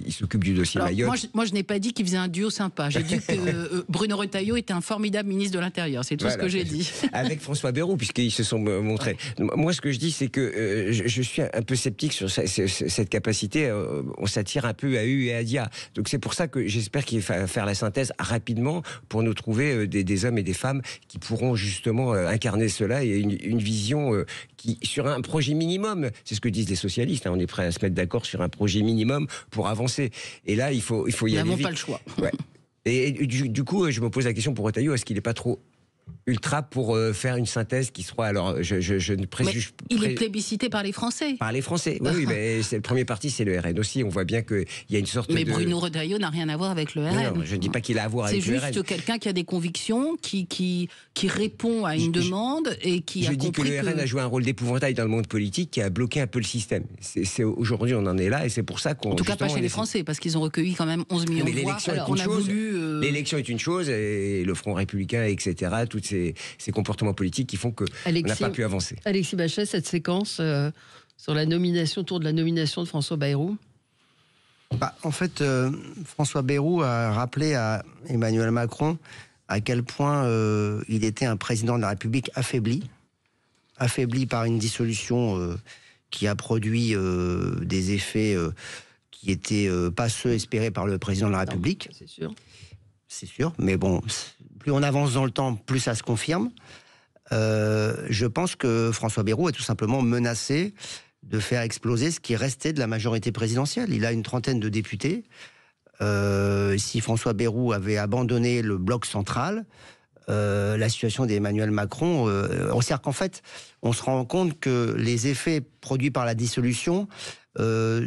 Ils s'occupent du dossier Mayotte. Moi, je n'ai pas dit qu'ils faisaient un duo sympa. J'ai dit que Bruno Retailleau était un formidable ministre de l'Intérieur. C'est tout ce que j'ai dit. Avec François Bayrou, puisqu'ils se sont montrés. Moi, ce que je dis, c'est que je suis un peu sceptique sur cette capacité. On s'attire un peu à eux et à Dia. Donc c'est pour ça que j'espère qu'il va faire la synthèse rapidement pour nous trouver des hommes et des femmes qui pourront justement incarner cela et une vision qui, sur un projet minimum, c'est ce que disent les socialistes, on est prêt à se mettre d'accord sur un projet minimum pour avancer. Et là, il faut y aller vite. Nous n'avons pas le choix. Ouais. Et du coup, je me pose la question pour Retailleau, est-ce qu'il n'est pas trop ultra pour faire une synthèse qui soit... Alors, je ne préjuge... Mais il est plébiscité par les Français. Par les Français, oui, mais c'est le premier parti, c'est le RN aussi. On voit bien qu'il y a une sorte mais Bruno Retailleau n'a rien à voir avec le RN. Non, je ne dis pas qu'il a à voir avec le RN. C'est juste quelqu'un qui a des convictions, qui répond à une demande et qui a compris que... Je dis que le RN a joué un rôle d'épouvantail dans le monde politique qui a bloqué un peu le système. Aujourd'hui, on en est là et c'est pour ça qu'on... En tout cas, pas chez les Français, parce qu'ils ont recueilli quand même 11 millions de voix. L'élection est une chose, et le Front républicain, etc., toutes ces comportements politiques qui font qu'on n'a pas pu avancer. Alexis Bachet, cette séquence sur la nomination, autour de la nomination de François Bayrou. En fait, François Bayrou a rappelé à Emmanuel Macron à quel point il était un président de la République affaibli par une dissolution qui a produit des effets qui n'étaient pas ceux espérés par le président de la République. Non, c'est sûr. C'est sûr, mais bon, plus on avance dans le temps, plus ça se confirme. Je pense que François Bayrou est tout simplement menacé de faire exploser ce qui restait de la majorité présidentielle. Il a une trentaine de députés. Si François Bayrou avait abandonné le bloc central, la situation d'Emmanuel Macron, c'est-à-dire qu'en fait, on se rend compte que les effets produits par la dissolution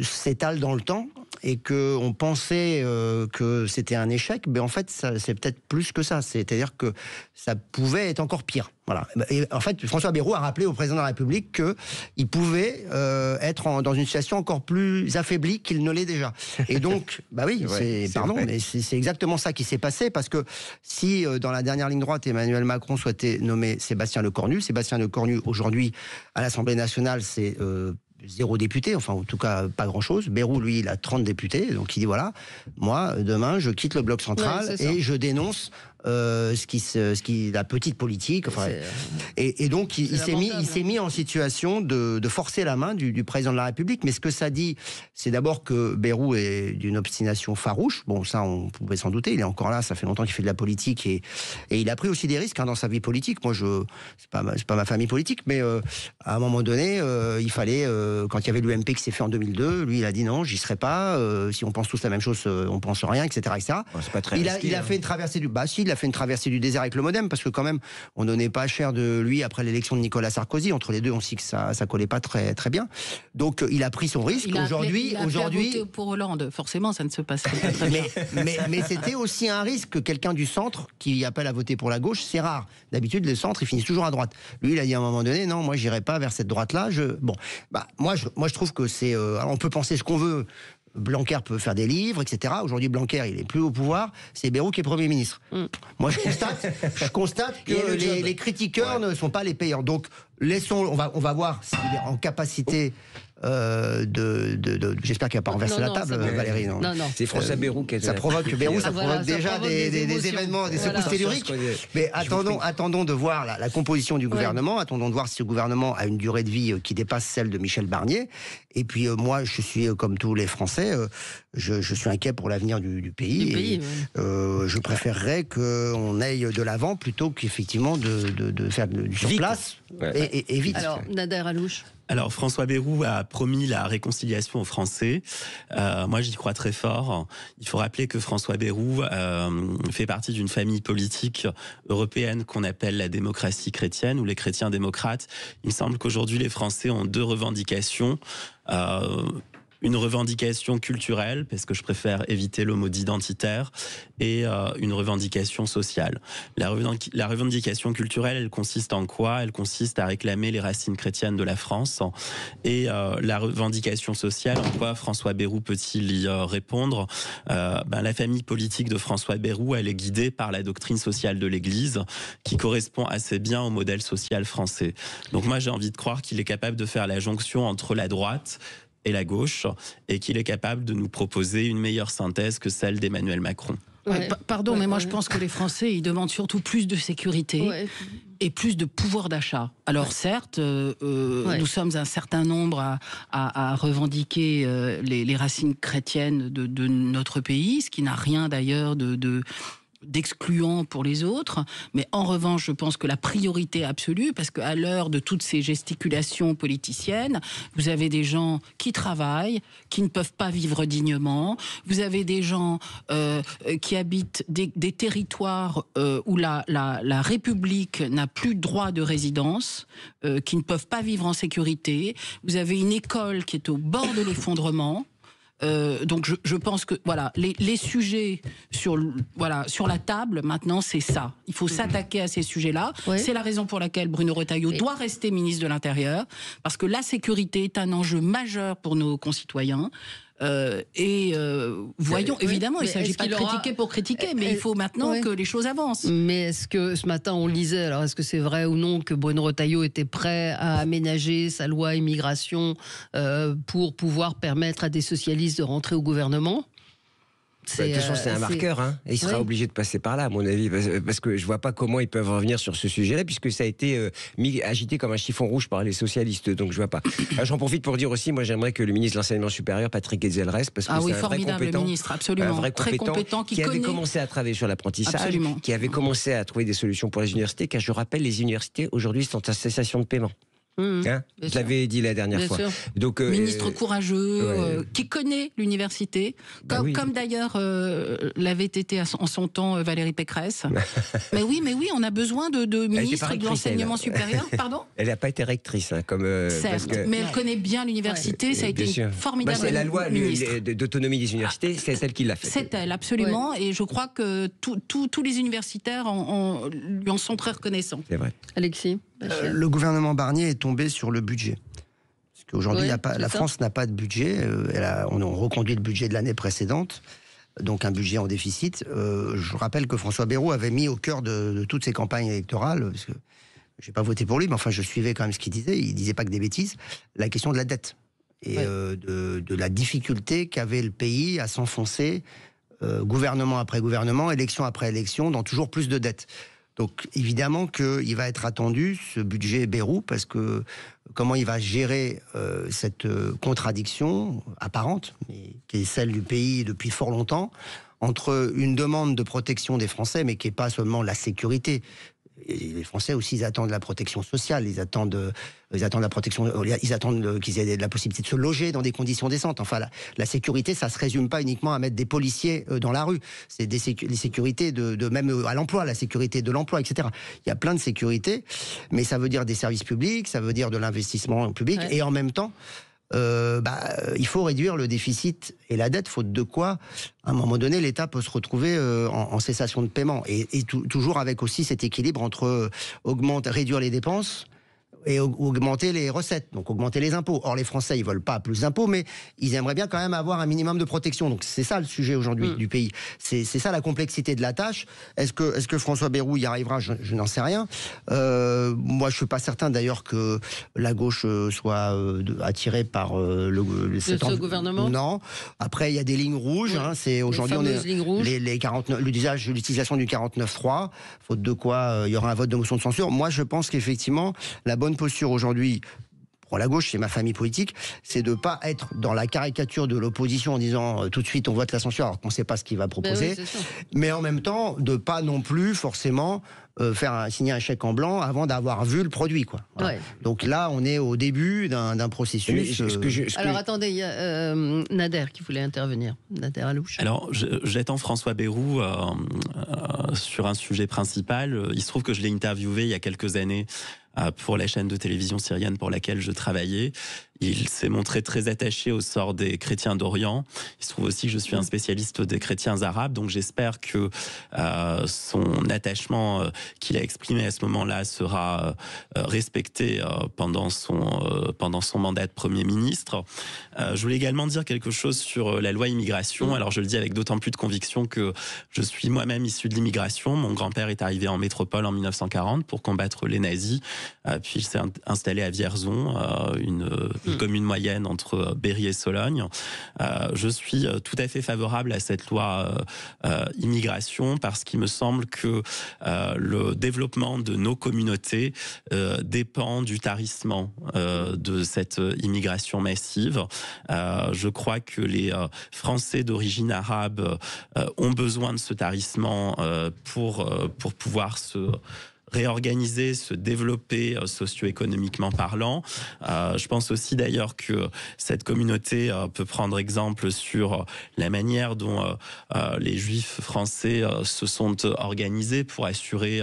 s'étale dans le temps et qu'on pensait que c'était un échec, mais en fait, c'est peut-être plus que ça. C'est-à-dire que ça pouvait être encore pire. Voilà. Et en fait, François Bayrou a rappelé au président de la République qu'il pouvait être dans une situation encore plus affaiblie qu'il ne l'est déjà. Et donc, bah oui, mais c'est exactement ça qui s'est passé, parce que si dans la dernière ligne droite, Emmanuel Macron souhaitait nommer Sébastien Lecornu, aujourd'hui, à l'Assemblée nationale, c'est 0 député, enfin en tout cas pas grand-chose. Bayrou, lui, il a 30 députés, donc il dit voilà, moi, demain, je quitte le bloc central et je dénonce la petite politique. Enfin, et donc il s'est mis en situation de forcer la main du président de la République. Mais ce que ça dit, c'est d'abord que Bayrou est d'une obstination farouche. Bon, ça, on pouvait s'en douter. Il est encore là, ça fait longtemps qu'il fait de la politique et il a pris aussi des risques dans sa vie politique. Moi, c'est pas ma famille politique, mais à un moment donné, il fallait, quand il y avait l'UMP qui s'est fait en 2002, lui, il a dit non, j'y serai pas. Si on pense tous la même chose, on pense rien, etc., etc. Ouais, c'est pas très risqué, il a fait une traversée il a fait une traversée du désert avec le MoDem, parce que quand même, on donnait pas cher de lui après l'élection de Nicolas Sarkozy. Entre les deux, on sait que ça collait pas très, très bien. Donc, il a pris son risque. Aujourd'hui, voté pour Hollande. Forcément, ça ne se passerait pas très bien. mais c'était aussi un risque que quelqu'un du centre qui appelle à voter pour la gauche. C'est rare. D'habitude, les centres, ils finissent toujours à droite. Lui, il a dit à un moment donné, non, moi, j'irai pas vers cette droite-là. Moi, je trouve que c'est. On peut penser ce qu'on veut. Blanquer peut faire des livres, etc. Aujourd'hui, Blanquer, il est plus au pouvoir. C'est Bayrou qui est Premier ministre. Moi, je constate que les critiqueurs ne sont pas les payants. Donc, on va voir s'il est en capacité j'espère qu'il va pas renverser la table, Valérie. Non. C'est François Bayrou qui est... Ça provoque déjà des événements, des secousses telluriques. Mais attendons de voir la composition du gouvernement. Attendons de voir si ce gouvernement a une durée de vie qui dépasse celle de Michel Barnier. Et puis moi, je suis comme tous les Français, je suis inquiet pour l'avenir du pays. Je préférerais qu'on aille de l'avant plutôt qu'effectivement de faire du surplace et vite. Alors, Nader Alouche. Alors, François Bayrou a promis la réconciliation aux Français. Moi, j'y crois très fort. Il faut rappeler que François Bayrou fait partie d'une famille politique européenne qu'on appelle la démocratie chrétienne ou les chrétiens démocrates. Il me semble qu'aujourd'hui, les Français ont 2 revendications. Une revendication culturelle, parce que je préfère éviter le mot d'identitaire, et une revendication sociale. La revendication culturelle, elle consiste en quoi ? Elle consiste à réclamer les racines chrétiennes de la France. Et la revendication sociale, en quoi François Bayrou peut-il y répondre ? La famille politique de François Bayrou, elle est guidée par la doctrine sociale de l'Église, qui correspond assez bien au modèle social français. Donc moi, j'ai envie de croire qu'il est capable de faire la jonction entre la droite et la gauche, et qu'il est capable de nous proposer une meilleure synthèse que celle d'Emmanuel Macron. Mais moi je pense que les Français, ils demandent surtout plus de sécurité et plus de pouvoir d'achat. Alors certes, nous sommes un certain nombre à revendiquer les racines chrétiennes de notre pays, ce qui n'a rien d'ailleurs d'excluant pour les autres, mais en revanche, je pense que la priorité absolue, parce qu'à l'heure de toutes ces gesticulations politiciennes, vous avez des gens qui travaillent, qui ne peuvent pas vivre dignement, vous avez des gens qui habitent des territoires où la République n'a plus de droit de résidence, qui ne peuvent pas vivre en sécurité, vous avez une école qui est au bord de l'effondrement. Donc je pense que les sujets sur la table maintenant, c'est ça. Il faut s'attaquer à ces sujets-là. C'est la raison pour laquelle Bruno Retailleau doit rester ministre de l'Intérieur, parce que la sécurité est un enjeu majeur pour nos concitoyens. Voyons, évidemment, il ne s'agit pas de critiquer pour critiquer, mais il faut maintenant que les choses avancent. Mais est-ce que ce matin on lisait, alors est-ce que c'est vrai ou non que Bruno Retailleau était prêt à aménager sa loi immigration pour pouvoir permettre à des socialistes de rentrer au gouvernement ? De toute façon, c'est un marqueur, et il sera obligé de passer par là, à mon avis, parce que je vois pas comment ils peuvent revenir sur ce sujet-là, puisque ça a été agité comme un chiffon rouge par les socialistes, donc je vois pas. J'en profite pour dire aussi, moi j'aimerais que le ministre de l'Enseignement supérieur, Patrick Hetzel, reste, parce que c'est un vrai compétent, ministre, absolument, un vrai très compétent, qui avait commencé à travailler sur l'apprentissage, qui avait commencé à trouver des solutions pour les universités, car je rappelle, les universités aujourd'hui sont en cessation de paiement. Je l'avais dit la dernière fois. Donc, ministre courageux, qui connaît l'université, comme d'ailleurs l'avait été en son temps Valérie Pécresse. mais oui, on a besoin de ministres de l'enseignement supérieur. Pardon ? Elle n'a pas été rectrice, certes, mais elle connaît bien l'université. Ça a été une formidable. C'est la loi d'autonomie des universités, c'est elle qui l'a fait. C'est elle, absolument, et je crois que tous les universitaires lui en sont très reconnaissants. C'est vrai. Alexis. Le gouvernement Barnier est tombé sur le budget. Parce qu'aujourd'hui, la France n'a pas de budget. On a reconduit le budget de l'année précédente, donc un budget en déficit. Je rappelle que François Bayrou avait mis au cœur de toutes ses campagnes électorales, parce que je n'ai pas voté pour lui, mais enfin je suivais quand même ce qu'il disait. Il ne disait pas que des bêtises. La question de la dette et de la difficulté qu'avait le pays à s'enfoncer, gouvernement après gouvernement, élection après élection, dans toujours plus de dettes. Donc évidemment qu'il va être attendu, ce budget Bayrou, parce que comment il va gérer cette contradiction apparente, mais qui est celle du pays depuis fort longtemps, entre une demande de protection des Français, mais qui n'est pas seulement la sécurité. Et les Français aussi, ils attendent la protection sociale, ils attendent la protection, ils attendent qu'ils aient la possibilité de se loger dans des conditions décentes. Enfin, la sécurité, ça se résume pas uniquement à mettre des policiers dans la rue. C'est les sécurités de même à l'emploi, la sécurité de l'emploi, etc. Il y a plein de sécurités, mais ça veut dire des services publics, ça veut dire de l'investissement public, et en même temps, il faut réduire le déficit et la dette, faute de quoi, à un moment donné, l'État peut se retrouver en cessation de paiement. Et toujours avec aussi cet équilibre entre réduire les dépenses et augmenter les recettes, donc augmenter les impôts. Or, les Français, ils veulent pas plus d'impôts, mais ils aimeraient bien quand même avoir un minimum de protection. Donc, c'est ça le sujet aujourd'hui du pays. C'est ça la complexité de la tâche. Est-ce que François Bayrou y arrivera ? Je n'en sais rien. Moi, je suis pas certain d'ailleurs que la gauche soit attirée par ce gouvernement. Non. Après, il y a des lignes rouges. C'est aujourd'hui les 49, l'utilisation du 49.3, faute de quoi il y aura un vote de motion de censure. Moi, je pense qu'effectivement, la bonne posture aujourd'hui pour la gauche, c'est ma famille politique, c'est de ne pas être dans la caricature de l'opposition en disant tout de suite on vote la censure alors qu'on ne sait pas ce qu'il va proposer, mais en même temps de ne pas non plus forcément signer un chèque en blanc avant d'avoir vu le produit, quoi. Voilà. Donc là, on est au début d'un processus. Alors attendez, il y a Nader qui voulait intervenir. Nader Alouche. Alors, j'attends François Bayrou sur un sujet principal. Il se trouve que je l'ai interviewé il y a quelques années pour la chaîne de télévision syrienne pour laquelle je travaillais. Il s'est montré très attaché au sort des chrétiens d'Orient. Il se trouve aussi que je suis un spécialiste des chrétiens arabes, donc j'espère que son attachement qu'il a exprimé à ce moment-là sera respecté pendant son mandat de Premier ministre. Je voulais également dire quelque chose sur la loi immigration. Alors je le dis avec d'autant plus de conviction que je suis moi-même issu de l'immigration. Mon grand-père est arrivé en métropole en 1940 pour combattre les nazis. Puis il s'est installé à Vierzon, une commune moyenne entre Berry et Sologne. Je suis tout à fait favorable à cette loi immigration parce qu'il me semble que le développement de nos communautés dépend du tarissement de cette immigration massive. Je crois que les Français d'origine arabe ont besoin de ce tarissement pour pouvoir se réorganiser, se développer socio-économiquement parlant. Je pense aussi d'ailleurs que cette communauté peut prendre exemple sur la manière dont les Juifs français se sont organisés pour assurer,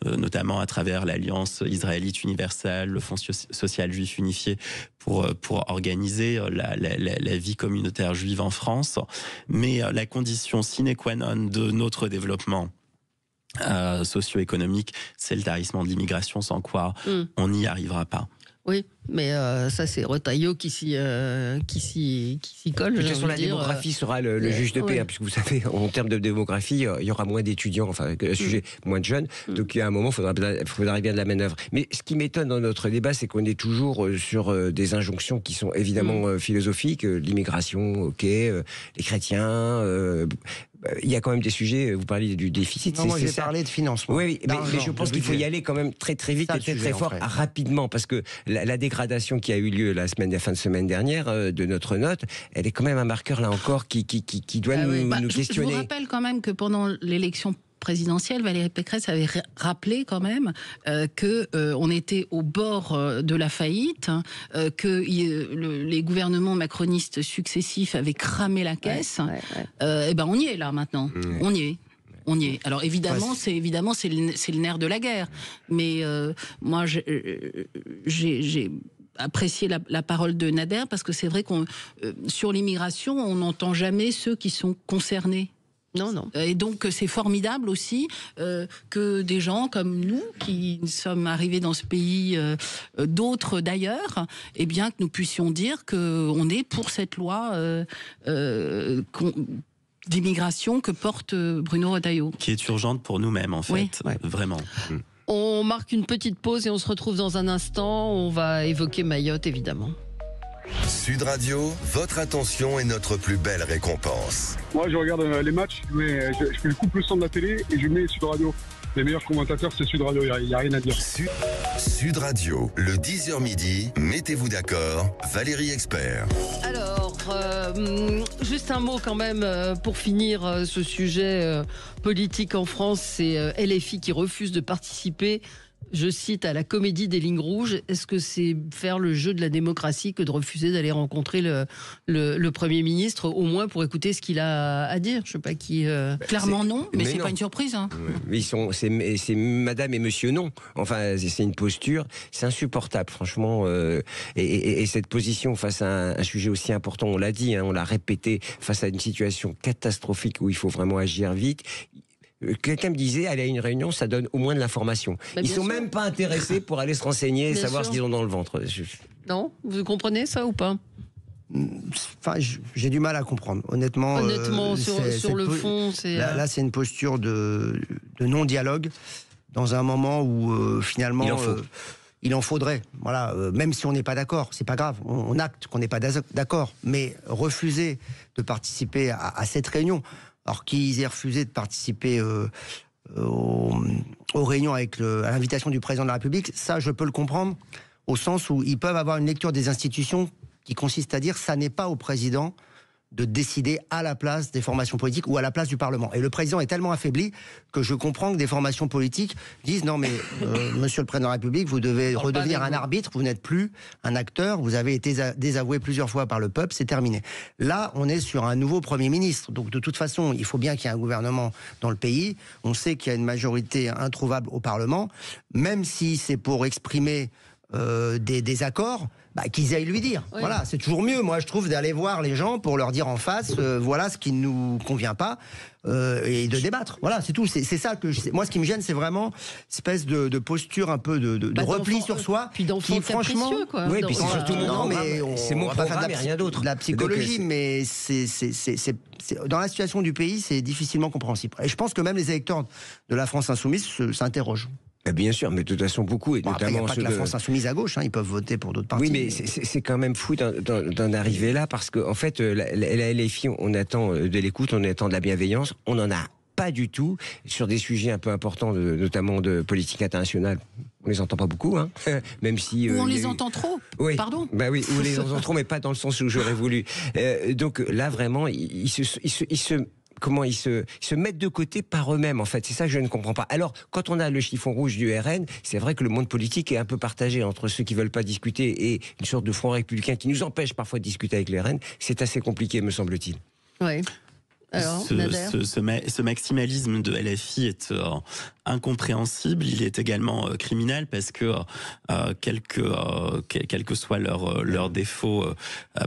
notamment à travers l'Alliance israélite universelle, le Fonds social juif unifié, pour organiser la vie communautaire juive en France. Mais la condition sine qua non de notre développement socio-économique, c'est le tarissement de l'immigration, sans quoi on n'y arrivera pas. Oui, mais ça c'est Retailleau qui s'y colle. De toute façon, la démographie sera le juge de paix, puisque vous savez, en termes de démographie, il y aura moins d'étudiants, enfin, sujet moins de jeunes. Donc, il y a un moment, il faudra bien de la manœuvre. Mais ce qui m'étonne dans notre débat, c'est qu'on est toujours sur des injonctions qui sont évidemment philosophiques. L'immigration, ok, les chrétiens. Il y a quand même des sujets, vous parlez du déficit. Non, moi j'ai parlé de financement. Oui, mais je pense qu'il faut y aller quand même très très vite et très fort, rapidement, parce que la dégradation qui a eu lieu la fin de semaine dernière de notre note, elle est quand même un marqueur là encore qui doit nous questionner. Je vous rappelle quand même que pendant l'élection présidentielle, Valérie Pécresse avait rappelé quand même qu'on était au bord de la faillite, que les gouvernements macronistes successifs avaient cramé la caisse. Et ben on y est là maintenant. On y est. Alors évidemment, c'est le nerf de la guerre. Mais moi, j'ai apprécié la parole de Nader, parce que c'est vrai qu'on sur l'immigration, on n'entend jamais ceux qui sont concernés. Non. Et donc c'est formidable aussi que des gens comme nous, qui sommes arrivés dans ce pays, d'autres d'ailleurs, eh bien que nous puissions dire qu'on est pour cette loi d'immigration que porte Bruno Retailleau. Qui est urgente pour nous-mêmes, en fait, vraiment. On marque une petite pause et on se retrouve dans un instant. On va évoquer Mayotte, évidemment. Sud Radio, votre attention est notre plus belle récompense. Moi, je regarde les matchs, je coupe le son de la télé et je mets Sud Radio. Les meilleurs commentateurs, c'est Sud Radio, il n'y a rien à dire. Sud Radio, le 10h midi, mettez-vous d'accord, Valérie Expert. Alors, juste un mot quand même pour finir ce sujet politique en France, c'est LFI qui refuse de participer, je cite, à la comédie des lignes rouges. Est-ce que c'est faire le jeu de la démocratie que de refuser d'aller rencontrer le Premier ministre, au moins pour écouter ce qu'il a à dire? Je sais pas qui... Clairement non, mais c'est pas une surprise. Hein. C'est madame et monsieur non. Enfin, c'est une posture, c'est insupportable, franchement. Et cette position face à un sujet aussi important, on l'a dit, on l'a répété, face à une situation catastrophique où il faut vraiment agir vite. Quelqu'un me disait, aller à une réunion, ça donne au moins de l'information. Ils sont même pas intéressés pour aller se renseigner et savoir ce qu'ils ont dans le ventre. Non, vous comprenez ça ou pas? Enfin, j'ai du mal à comprendre, honnêtement. Sur le fond, c'est... Là, c'est une posture de non-dialogue, dans un moment où, finalement... Il en faudrait, voilà. Même si on n'est pas d'accord, c'est pas grave. On acte qu'on n'est pas d'accord. Mais refuser de participer à cette réunion... Alors qu'ils aient refusé de participer aux réunions à l'invitation du président de la République, ça je peux le comprendre, au sens où ils peuvent avoir une lecture des institutions qui consiste à dire ça n'est pas au président de décider à la place des formations politiques ou à la place du Parlement. Et le président est tellement affaibli que je comprends que des formations politiques disent non mais monsieur le président de la République, vous devez redevenir un arbitre, vous n'êtes plus un acteur, vous avez été désavoué plusieurs fois par le peuple, c'est terminé. Là, on est sur un nouveau Premier ministre, donc de toute façon, il faut bien qu'il y ait un gouvernement dans le pays. On sait qu'il y a une majorité introuvable au Parlement, même si c'est pour exprimer des désaccords, qu'ils aillent lui dire. Oui. Voilà, c'est toujours mieux, moi je trouve, d'aller voir les gens pour leur dire en face, voilà ce qui ne nous convient pas, et de débattre. Voilà, c'est tout. C'est ça que moi, ce qui me gêne, c'est vraiment une espèce de posture un peu de repli sur soi, puis qui franchement, quoi. Oui, puis c'est surtout c'est mon programme et rien d'autre. De la psychologie, donc, mais c'est dans la situation du pays, c'est difficilement compréhensible. Et je pense que même les électeurs de la France insoumise s'interrogent. Bien sûr, mais de toute façon beaucoup, et notamment après, il n'y a pas que la France insoumise à gauche, ils peuvent voter pour d'autres partis. Oui, mais c'est quand même fou d'en arriver là, parce qu'en fait, la LFI, on attend de l'écoute, on attend de la bienveillance, on n'en a pas du tout sur des sujets un peu importants, notamment de politique internationale. On les entend pas beaucoup, même si... Ou on les entend trop, oui, pardon. Bah oui, ou on les entend trop, mais pas dans le sens où j'aurais voulu. Donc là, vraiment, ils se mettent de côté par eux-mêmes, en fait. C'est ça que je ne comprends pas. Alors, quand on a le chiffon rouge du RN, c'est vrai que le monde politique est un peu partagé entre ceux qui veulent pas discuter et une sorte de front républicain qui nous empêche parfois de discuter avec le RN. C'est assez compliqué, me semble-t-il. Oui. Alors, ce maximalisme de LFI est incompréhensible. Il est également criminel parce que quel que soit leurs défauts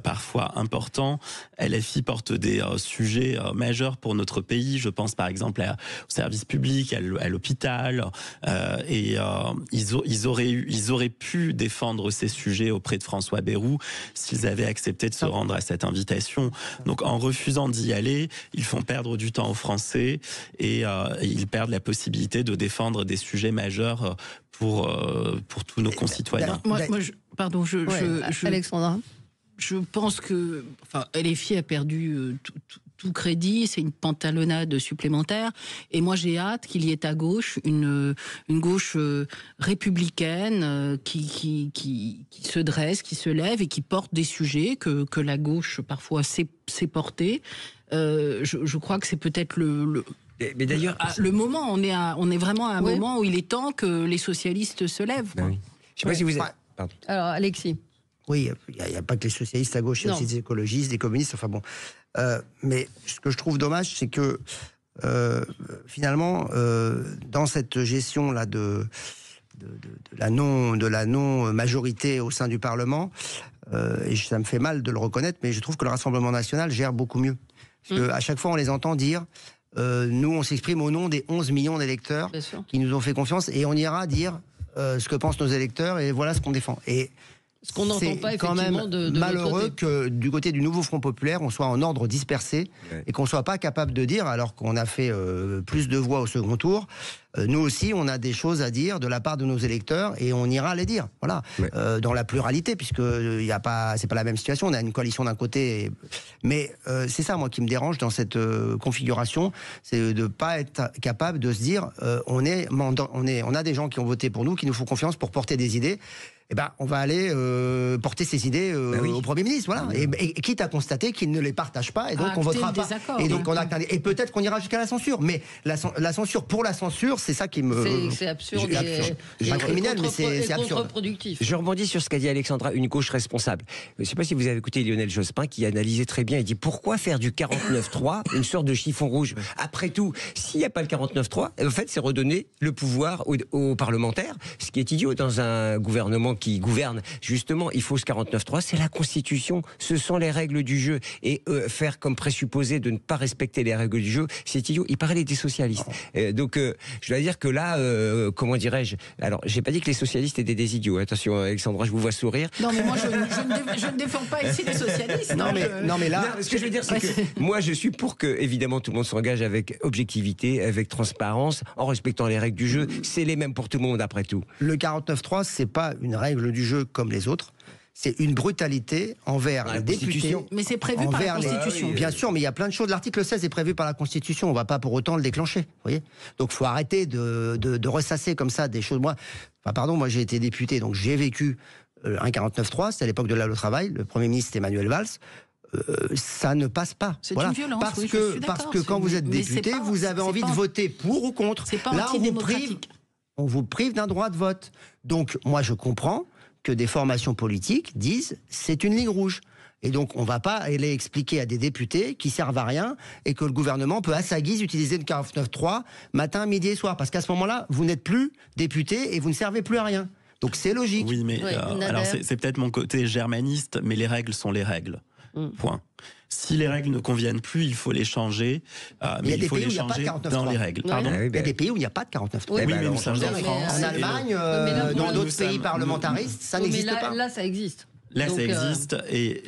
parfois importants, LFI porte des sujets majeurs pour notre pays. Je pense par exemple au service public, à l'hôpital, et ils auraient pu défendre ces sujets auprès de François Bayrou s'ils avaient accepté de se rendre à cette invitation. Donc en refusant d'y aller, ils font perdre du temps aux Français et ils perdent la possibilité de défendre des sujets majeurs pour tous nos concitoyens. Alexandra, je pense que LFI a perdu tout crédit, c'est une pantalonnade supplémentaire. Et moi, j'ai hâte qu'il y ait à gauche une gauche républicaine qui se dresse, qui se lève et qui porte des sujets que la gauche parfois sait porter. Je crois que c'est peut-être Mais d'ailleurs, le moment, on est vraiment à un moment où il est temps que les socialistes se lèvent. Oui. Je sais pas si vous êtes... Pardon. Alors, Alexis. Oui, il n'y a pas que les socialistes à gauche, il y a aussi des écologistes, des communistes, enfin bon. Mais ce que je trouve dommage, c'est que finalement, dans cette gestion-là de la non-majorité au sein du Parlement, et ça me fait mal de le reconnaître, mais je trouve que le Rassemblement national gère beaucoup mieux. Parce qu'à chaque fois, on les entend dire... nous, on s'exprime au nom des 11 millions d'électeurs qui nous ont fait confiance, et on ira dire ce que pensent nos électeurs, et voilà ce qu'on défend. Et ce qu'on n'entend pas, quand même de malheureux que du côté du nouveau Front Populaire, on soit en ordre dispersé et qu'on soit pas capable de dire, alors qu'on a fait plus de voix au second tour, nous aussi, on a des choses à dire de la part de nos électeurs et on ira les dire. Voilà, dans la pluralité, puisque c'est pas la même situation. On a une coalition d'un côté, mais c'est ça moi qui me dérange dans cette configuration, c'est de pas être capable de se dire, on a des gens qui ont voté pour nous, qui nous font confiance pour porter des idées. Eh ben, on va aller porter ces idées au Premier ministre, voilà. Et quitte à constater qu'il ne les partage pas, et donc on votera pas. Et donc et peut-être qu'on ira jusqu'à la censure. Mais la censure pour la censure, c'est ça qui me. C'est absurde. C'est pas criminel, mais c'est absurde. Contre-productif. Je rebondis sur ce qu'a dit Alexandra, une gauche responsable. Je ne sais pas si vous avez écouté Lionel Jospin qui analysait très bien. Il dit pourquoi faire du 49-3 une sorte de chiffon rouge. Après tout, s'il n'y a pas le 49-3, en fait, c'est redonner le pouvoir aux parlementaires, ce qui est idiot dans un gouvernement qui gouverne. Justement, il faut ce 49-3, c'est la Constitution, ce sont les règles du jeu. Et faire comme présupposé de ne pas respecter les règles du jeu, c'est idiot. Il parlait des socialistes. Donc, je dois dire que là, comment dirais-je, alors, j'ai pas dit que les socialistes étaient des idiots. Attention, Alexandra, je vous vois sourire. Non, mais moi, je ne défends pas ici les socialistes. Non, mais là, ce que je veux dire, c'est que moi, je suis pour que, évidemment, tout le monde s'engage avec objectivité, avec transparence, en respectant les règles du jeu. C'est les mêmes pour tout le monde, après tout. Le 49-3, c'est pas une règle du jeu comme les autres. C'est une brutalité envers les députés. Mais c'est prévu par la Constitution. Bien sûr, mais il y a plein de choses. L'article 16 est prévu par la Constitution. On ne va pas pour autant le déclencher. Vous voyez ? Donc, il faut arrêter de ressasser comme ça des choses. Moi, j'ai été député, donc j'ai vécu un 49-3. C'était à l'époque de la loi au travail. Le Premier ministre Emmanuel Valls. Ça ne passe pas. C'est une violence. Parce que quand vous êtes député, vous avez envie de voter pour ou contre. Là, on vous prive d'un droit de vote. Donc, moi, je comprends que des formations politiques disent c'est une ligne rouge. Et donc, on ne va pas aller expliquer à des députés qui servent à rien et que le gouvernement peut à sa guise utiliser le 49.3 matin, midi et soir. Parce qu'à ce moment-là, vous n'êtes plus député et vous ne servez plus à rien. Donc, c'est logique. Oui, mais alors c'est peut-être mon côté germaniste, mais les règles sont les règles. Point. Si les règles ne conviennent plus, il faut les changer. Mais il faut les changer dans les règles. Pardon. Il y a des pays où il n'y a pas de 49.3. Oui, mais nous sommes en France. En Allemagne, dans d'autres pays parlementaristes, ça n'existe pas. Là, ça existe. Là, ça existe. Et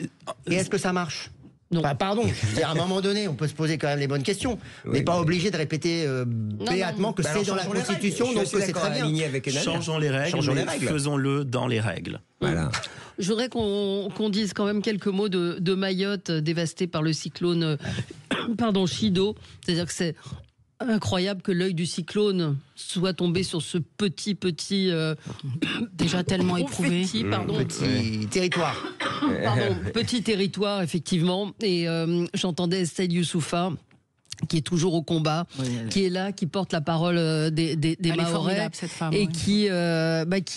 est-ce que ça marche ? Non. Pardon, je veux dire, à un moment donné, on peut se poser quand même les bonnes questions. On n'est pas obligé de répéter béatement que c'est dans la Constitution, donc c'est très bien. Changeons les règles, faisons-le dans les règles. Voilà. Je voudrais qu'on dise quand même quelques mots de Mayotte, dévastée par le cyclone Chido. C'est-à-dire que c'est incroyable que l'œil du cyclone soit tombé sur ce petit déjà tellement éprouvé, petit territoire. Petit territoire, effectivement. Et j'entendais Estelle Youssoufa, qui est toujours au combat, qui est là, qui porte la parole des Mahorais, cette femme, et qui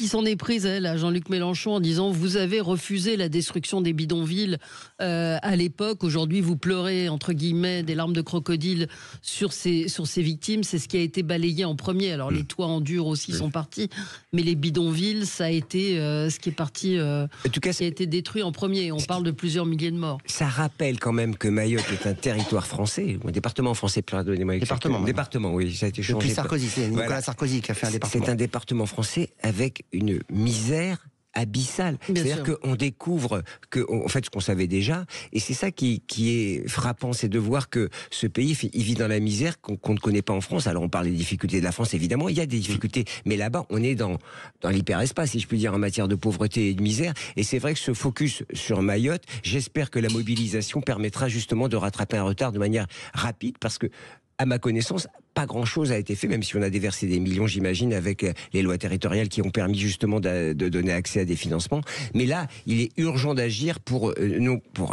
s'en est prise, elle, à Jean-Luc Mélenchon, en disant: vous avez refusé la destruction des bidonvilles à l'époque, aujourd'hui vous pleurez, entre guillemets, des larmes de crocodile sur ces victimes. C'est ce qui a été balayé en premier. Alors les toits en dur aussi sont partis, mais les bidonvilles, ça a été ce qui est parti, en tout cas, qui a été détruit en premier. On parle de plusieurs milliers de morts. Ça rappelle quand même que Mayotte est un territoire français, un département français, pardonnez-moi. Département, oui, ça a été changé. Depuis Sarkozy, c'est Nicolas Sarkozy qui a fait un département. C'est un département français avec une misère abyssale. C'est-à-dire qu'on découvre en fait, ce qu'on savait déjà, et c'est ça qui est frappant, c'est de voir que ce pays, il vit dans la misère qu'on ne connaît pas en France. Alors on parle des difficultés de la France, évidemment, il y a des difficultés, mais là-bas, on est dans l'hyperespace, si je puis dire, en matière de pauvreté et de misère, et c'est vrai que ce focus sur Mayotte, j'espère que la mobilisation permettra justement de rattraper un retard de manière rapide, parce que à ma connaissance, pas grand-chose a été fait, même si on a déversé des millions, j'imagine, avec les lois territoriales qui ont permis justement de donner accès à des financements. Mais là, il est urgent d'agir pour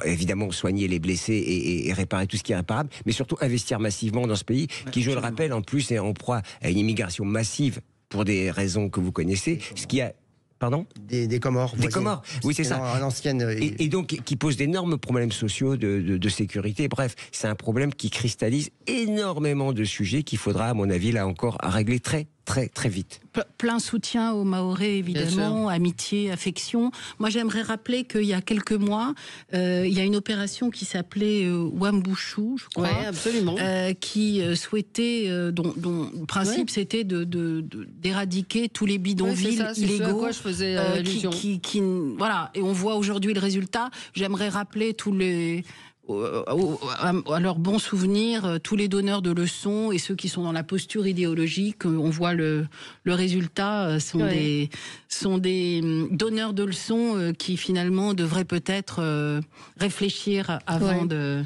évidemment soigner les blessés et réparer tout ce qui est réparable, mais surtout investir massivement dans ce pays qui, je le rappelle, en plus est en proie à une immigration massive pour des raisons que vous connaissez, ce qui a... Pardon ? Des Comores. Des Comores, oui, c'est ça. L'ancienne... Et donc, qui pose d'énormes problèmes sociaux de sécurité. Bref, c'est un problème qui cristallise énormément de sujets qu'il faudra, à mon avis, là encore, à régler très, très, très vite. Plein soutien aux Mahorais, évidemment, amitié, affection. Moi, j'aimerais rappeler qu'il y a quelques mois, il y a une opération qui s'appelait Wambushu, je crois. Oui, absolument. Qui souhaitait, dont le principe, c'était d'éradiquer tous les bidonvilles illégaux. C'est à quoi je faisais allusion. Voilà, et on voit aujourd'hui le résultat. J'aimerais rappeler tous les... à leur bon souvenir, tous les donneurs de leçons et ceux qui sont dans la posture idéologique, on voit le résultat, sont des donneurs de leçons qui finalement devraient peut-être réfléchir avant dans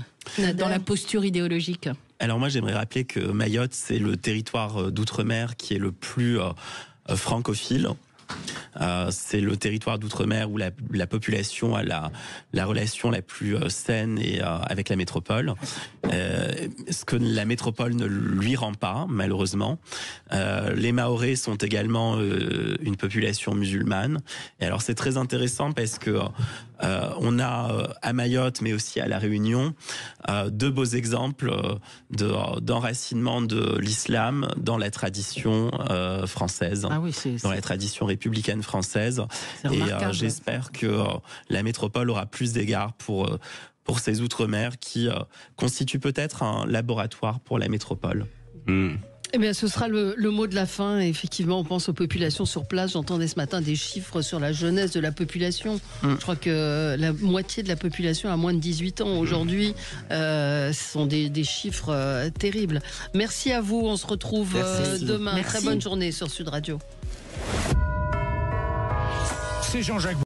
la posture idéologique. Alors moi j'aimerais rappeler que Mayotte c'est le territoire d'outre-mer qui est le plus francophile. C'est le territoire d'outre-mer où la population a la relation la plus saine et avec la métropole. Ce que la métropole ne lui rend pas, malheureusement. Les Mahorais sont également une population musulmane. Et alors c'est très intéressant parce que on a à Mayotte, mais aussi à La Réunion, deux beaux exemples d'enracinement de l'islam dans la tradition française, dans la tradition républicaine française. Et j'espère que la métropole aura plus d'égards pour ces outre-mer qui constituent peut-être un laboratoire pour la métropole. Eh bien, ce sera le mot de la fin. Effectivement, on pense aux populations sur place. J'entendais ce matin des chiffres sur la jeunesse de la population. Je crois que la moitié de la population a moins de 18 ans aujourd'hui. Ce sont des chiffres terribles. Merci à vous. On se retrouve demain. Très bonne journée sur Sud Radio. C'est Jean-Jacques